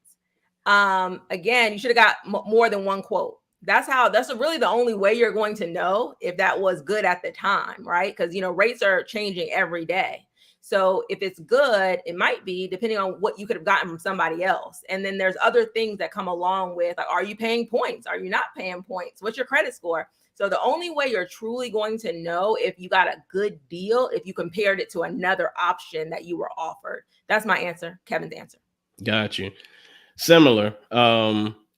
Speaker 1: Again, you should have got more than one quote. That's really the only way you're going to know if that was good at the time, right? Because rates are changing every day. So if it's good, it might be depending on what you could have gotten from somebody else. And then there's other things that come along with, like, are you paying points? Are you not paying points? What's your credit score? So the only way you're truly going to know if you got a good deal if you compared it to another option that you were offered. That's my answer. Kevin's answer.
Speaker 2: Got you. Similar.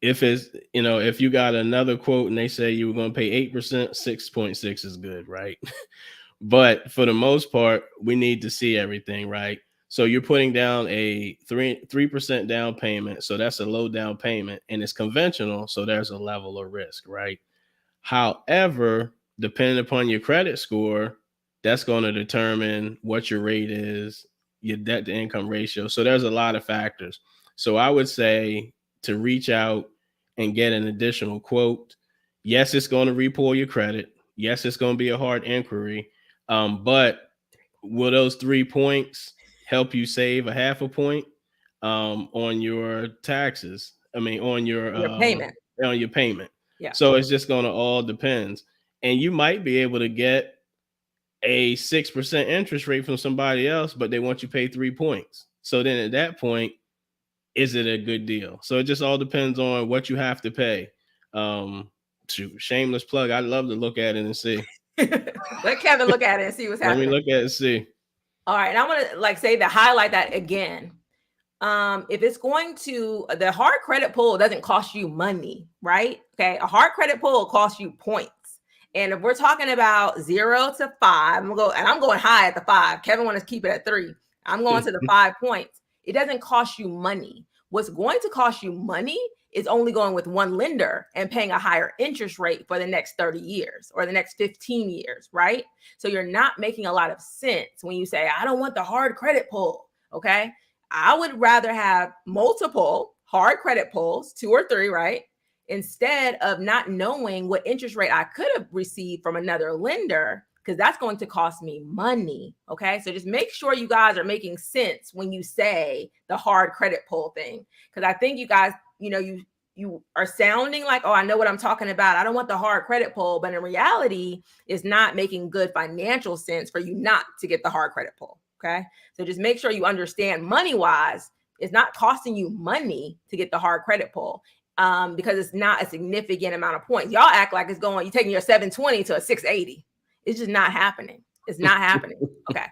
Speaker 2: If it's, if you got another quote and they say you were going to pay 8%, 6.6 is good, right? But for the most part, we need to see everything, right? So you're putting down a 3% down payment. So that's a low down payment and it's conventional. So there's a level of risk, right? However, depending upon your credit score, that's going to determine what your rate is, your debt to income ratio. So there's a lot of factors. So I would say to reach out and get an additional quote. Yes, it's going to repull your credit. Yes, it's going to be a hard inquiry. But will those 3 points help you save a half a point on your taxes? I mean,
Speaker 1: Your payment.
Speaker 2: on your payment.
Speaker 1: Yeah.
Speaker 2: So it's just going to all depends. And you might be able to get a 6% interest rate from somebody else, but they want you to pay 3 points. So then at that point, is it a good deal? So it just all depends on what you have to pay. Shameless plug. I'd love to look at it and see.
Speaker 1: Let Kevin look at it and see what's
Speaker 2: Let me
Speaker 1: happening.
Speaker 2: look at it and see.
Speaker 1: All right. And I'm going to say that, highlight that again. If it's going to, the hard credit pull doesn't cost you money, right? Okay. A hard credit pull costs you points. And if we're talking about 0 to 5, I'm going high at the 5. Kevin wants to keep it at 3. I'm going to the 5 points. It doesn't cost you money. What's going to cost you money is only going with one lender and paying a higher interest rate for the next 30 years or the next 15 years, right? So you're not making a lot of sense when you say, I don't want the hard credit pull. Okay. I would rather have multiple hard credit pulls, 2 or 3, right? Instead of not knowing what interest rate I could have received from another lender, because that's going to cost me money. Okay. So just make sure you guys are making sense when you say the hard credit pull thing. Because I think you guys, you are sounding like, oh, I know what I'm talking about. I don't want the hard credit pull. But in reality, it's not making good financial sense for you not to get the hard credit pull. Okay. So just make sure you understand money wise, it's not costing you money to get the hard credit pull. Because it's not a significant amount of points. Y'all act like you're taking your 720 to a 680. It's just not happening. It's not happening. Okay.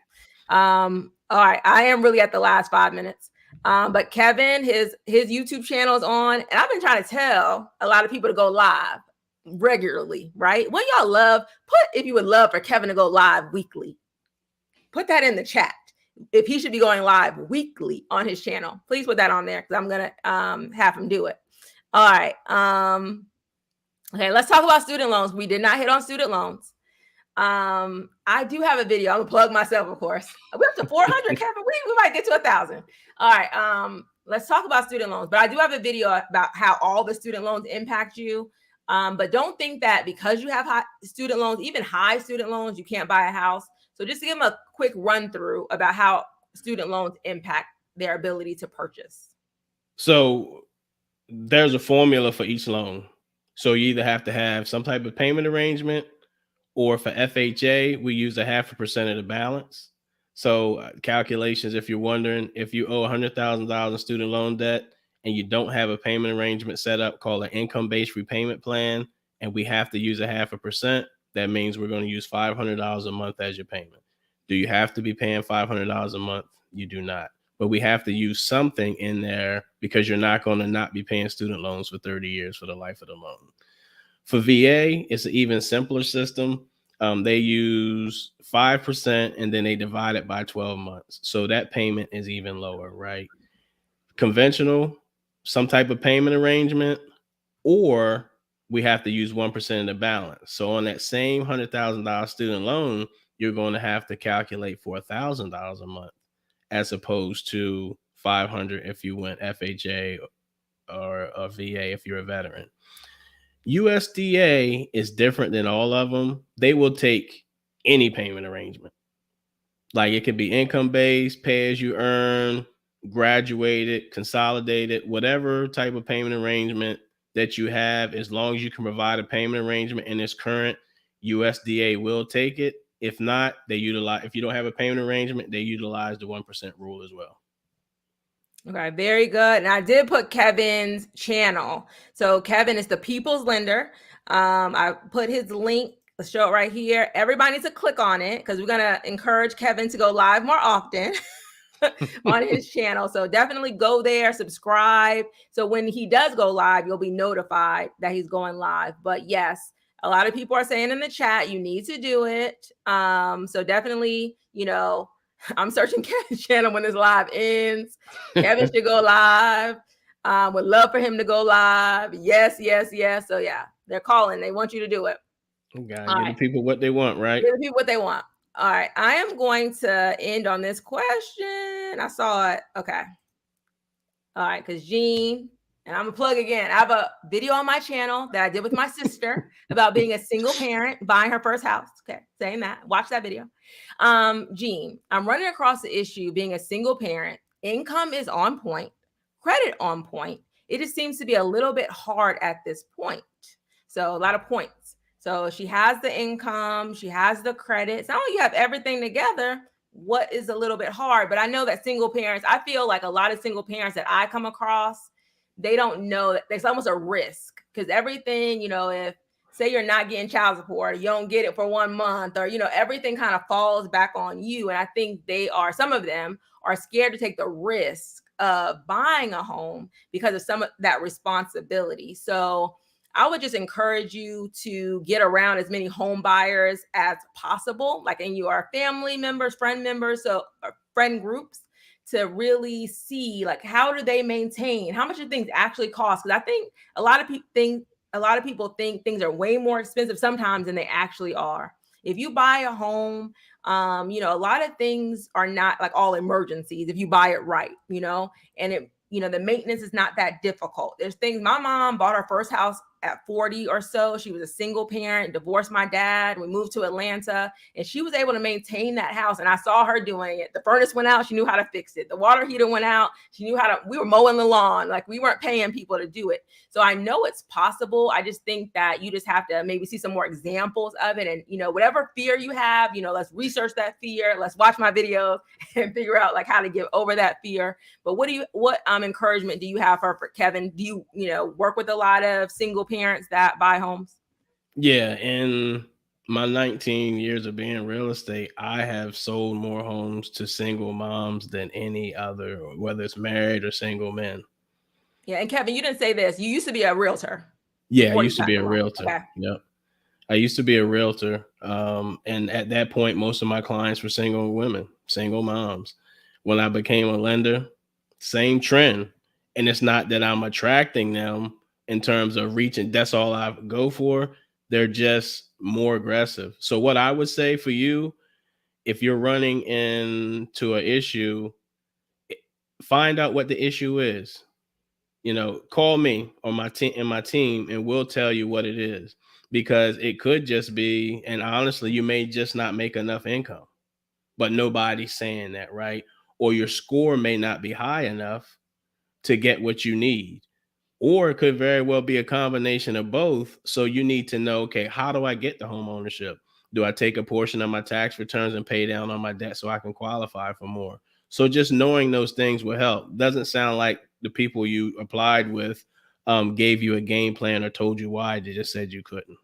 Speaker 1: All right. I am really at the last 5 minutes. But Kevin, his YouTube channel is on, and I've been trying to tell a lot of people to go live regularly, right? What y'all love, if you would love for Kevin to go live weekly. Put that in the chat. If he should be going live weekly on his channel, please put that on there because I'm gonna have him do it. All right. Okay, let's talk about student loans. We did not hit on student loans. I do have a video. I'm gonna plug myself, of course. We're up to 400, Kevin. We might get to 1,000. All right. Let's talk about student loans. But I do have a video about how all the student loans impact you. But don't think that because you have high student loans, even high student loans, you can't buy a house. So just to give them a quick run through about how student loans impact their ability to purchase.
Speaker 2: So there's a formula for each loan. So you either have to have some type of payment arrangement, or for FHA, we use 0.5% of the balance. So calculations, if you're wondering, if you owe $100,000 in student loan debt and you don't have a payment arrangement set up called an income-based repayment plan, and we have to use 0.5%, that means we're going to use $500 a month as your payment. Do you have to be paying $500 a month? You do not. But we have to use something in there because you're not going to not be paying student loans for 30 years for the life of the loan. For VA, it's an even simpler system. They use 5% and then they divide it by 12 months. So that payment is even lower, right? Conventional, some type of payment arrangement, or we have to use 1% of the balance. So on that same $100,000 student loan, you're going to have to calculate for $1,000 a month, as opposed to 500 if you went FHA or a VA if you're a veteran. USDA is different than all of them. They will take any payment arrangement. Like it could be income based, pay as you earn, graduated, consolidated, whatever type of payment arrangement that you have, as long as you can provide a payment arrangement and it's current, USDA will take it. If not, they utilize, if you don't have a payment arrangement, they utilize the 1% rule as well.
Speaker 1: Okay, very good. And I did put Kevin's channel. So Kevin is the People's Lender. I put his link. Let's show it right here. Everybody needs to click on it because we're gonna encourage Kevin to go live more often on his channel. So definitely go there, subscribe. So when he does go live, you'll be notified that he's going live. But yes, a lot of people are saying in the chat you need to do it. So definitely, I'm searching Kevin's channel when this live ends. Kevin should go live. Would love for him to go live. Yes, yes, yes. So yeah, they're calling. They want you to do it.
Speaker 2: Gotta give the people what they want, right?
Speaker 1: Give the people what they want. All right. I am going to end on this question. I saw it. Okay. All right. Because Jean, and I'm going to plug again. I have a video on my channel that I did with my sister about being a single parent, buying her first house. Okay. Saying that. Watch that video. Jean, I'm running across the issue being a single parent. Income is on point, credit on point. It just seems to be a little bit hard at this point. So a lot of points. So she has the income, she has the credit. It's not like you have everything together. What is a little bit hard? But I know that single parents, I feel like a lot of single parents that I come across, they don't know that there's almost a risk because everything, if say you're not getting child support, you don't get it for 1 month, or everything kind of falls back on you. And I think some of them are scared to take the risk of buying a home because of some of that responsibility. So I would just encourage you to get around as many home buyers as possible, like in your family members, friend members, so friend groups, to really see like how do they maintain, how much do things actually cost? Because I think a lot of people think things are way more expensive sometimes than they actually are. If you buy a home, a lot of things are not like all emergencies if you buy it right, and the maintenance is not that difficult. There's things, my mom bought her first house at 40 or so. She was a single parent, divorced my dad. We moved to Atlanta and she was able to maintain that house. And I saw her doing it. The furnace went out. She knew how to fix it. The water heater went out. She knew we were mowing the lawn. Like we weren't paying people to do it. So I know it's possible. I just think that you just have to maybe see some more examples of it. And, whatever fear you have, let's research that fear. Let's watch my videos and figure out like how to get over that fear. But what encouragement do you have for Kevin? Do you, work with a lot of single parents that buy homes?
Speaker 2: Yeah, in my 19 years of being in real estate, I have sold more homes to single moms than any other, whether it's married or single men.
Speaker 1: Yeah, and Kevin, you didn't say this. You used to be a realtor.
Speaker 2: Yeah, I
Speaker 1: Before you
Speaker 2: used to
Speaker 1: got
Speaker 2: be
Speaker 1: the
Speaker 2: a
Speaker 1: loan.
Speaker 2: realtor.
Speaker 1: Okay.
Speaker 2: Yep. I used to be a realtor. And at that point, most of my clients were single women, single moms. When I became a lender, same trend. And it's not that I'm attracting them in terms of reaching. That's all I go for. They're just more aggressive. So what I would say for you, if you're running into an issue, find out what the issue is. Call me or my team, and we'll tell you what it is, because it could just be, and honestly, you may just not make enough income, but nobody's saying that, right? Or your score may not be high enough to get what you need. Or it could very well be a combination of both. So you need to know, okay, how do I get the home ownership? Do I take a portion of my tax returns and pay down on my debt so I can qualify for more? So just knowing those things will help. Doesn't sound like the people you applied with gave you a game plan or told you why. They just said you couldn't.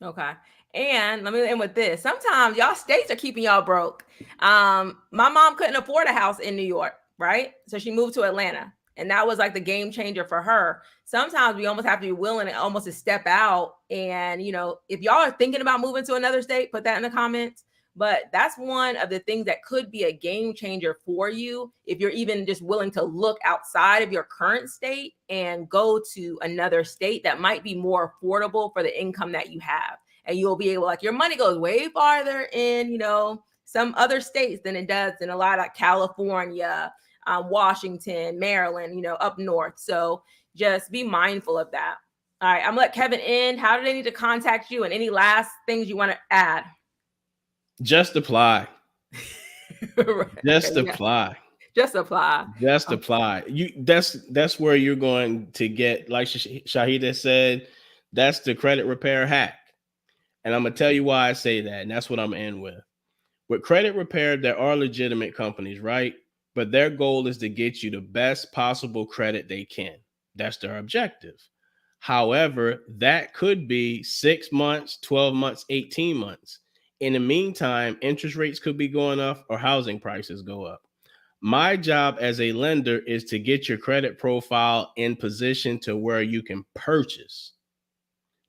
Speaker 1: Okay. And let me end with this. Sometimes y'all states are keeping y'all broke. My mom couldn't afford a house in New York, right? So she moved to Atlanta. And that was like the game changer for her. Sometimes we almost have to be willing to step out. And, if y'all are thinking about moving to another state, put that in the comments. But that's one of the things that could be a game changer for you if you're even just willing to look outside of your current state and go to another state that might be more affordable for the income that you have. And you'll be able, like, your money goes way farther in, some other states than it does in a lot of California, Washington, Maryland, up north. So just be mindful of that. All right, I'm gonna let Kevin end. How do they need to contact you, and any last things you want to add?
Speaker 2: Just apply.
Speaker 1: Right.
Speaker 2: Just
Speaker 1: Okay, yeah.
Speaker 2: apply.
Speaker 1: Just apply.
Speaker 2: Just
Speaker 1: Um,
Speaker 2: apply. That's where you're going to get, like Shaheedah said, that's the credit repair hack. And I'm gonna tell you why I say that, and that's what I'm in with. With credit repair, there are legitimate companies, right? But their goal is to get you the best possible credit they can. That's their objective. However, that could be 6 months, 12 months, 18 months. In the meantime, interest rates could be going up or housing prices go up. My job as a lender is to get your credit profile in position to where you can purchase.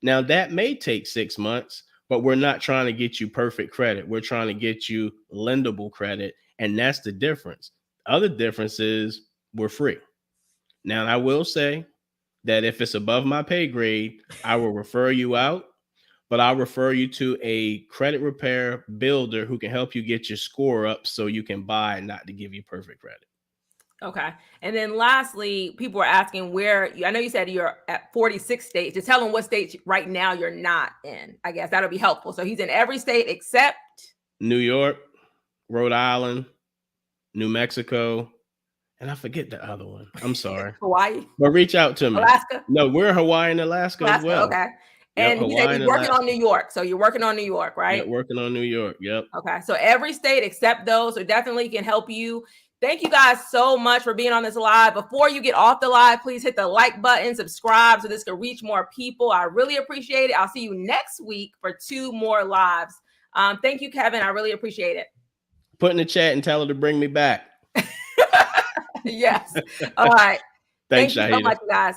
Speaker 2: Now, that may take 6 months, but we're not trying to get you perfect credit. We're trying to get you lendable credit. And that's the difference. The other difference is we're free. Now, I will say that if it's above my pay grade, I will refer you out, but I'll refer you to a credit repair builder who can help you get your score up so you can buy, not to give you perfect credit.
Speaker 1: Okay. And then lastly, people are asking I know you said you're at 46 states. Just tell them what states right now you're not in. I guess that'll be helpful. So he's in every state except
Speaker 2: New York, Rhode Island, New Mexico, and I forget the other one. I'm sorry.
Speaker 1: Hawaii,
Speaker 2: But reach out to me.
Speaker 1: Alaska.
Speaker 2: No, we're Hawaii and Alaska as
Speaker 1: Alaska.
Speaker 2: well.
Speaker 1: Okay.
Speaker 2: Yep,
Speaker 1: And he said
Speaker 2: Hawaii
Speaker 1: he's
Speaker 2: and
Speaker 1: working on
Speaker 2: Alaska.
Speaker 1: New York. So you're working on New York,
Speaker 2: Yep,
Speaker 1: right?
Speaker 2: working on New York. Yep.
Speaker 1: Okay. So every state except those. So definitely can help you. Thank you guys so much for being on this live. Before you get off the live, please hit the like button, subscribe so this can reach more people. I really appreciate it. I'll see you next week for 2 more lives. Thank you, Kevin. I really appreciate it.
Speaker 2: Put in the chat and tell her to bring me back.
Speaker 1: Yes. All right.
Speaker 2: Thanks,
Speaker 1: Thank you so
Speaker 2: Shaheedah.
Speaker 1: much, guys.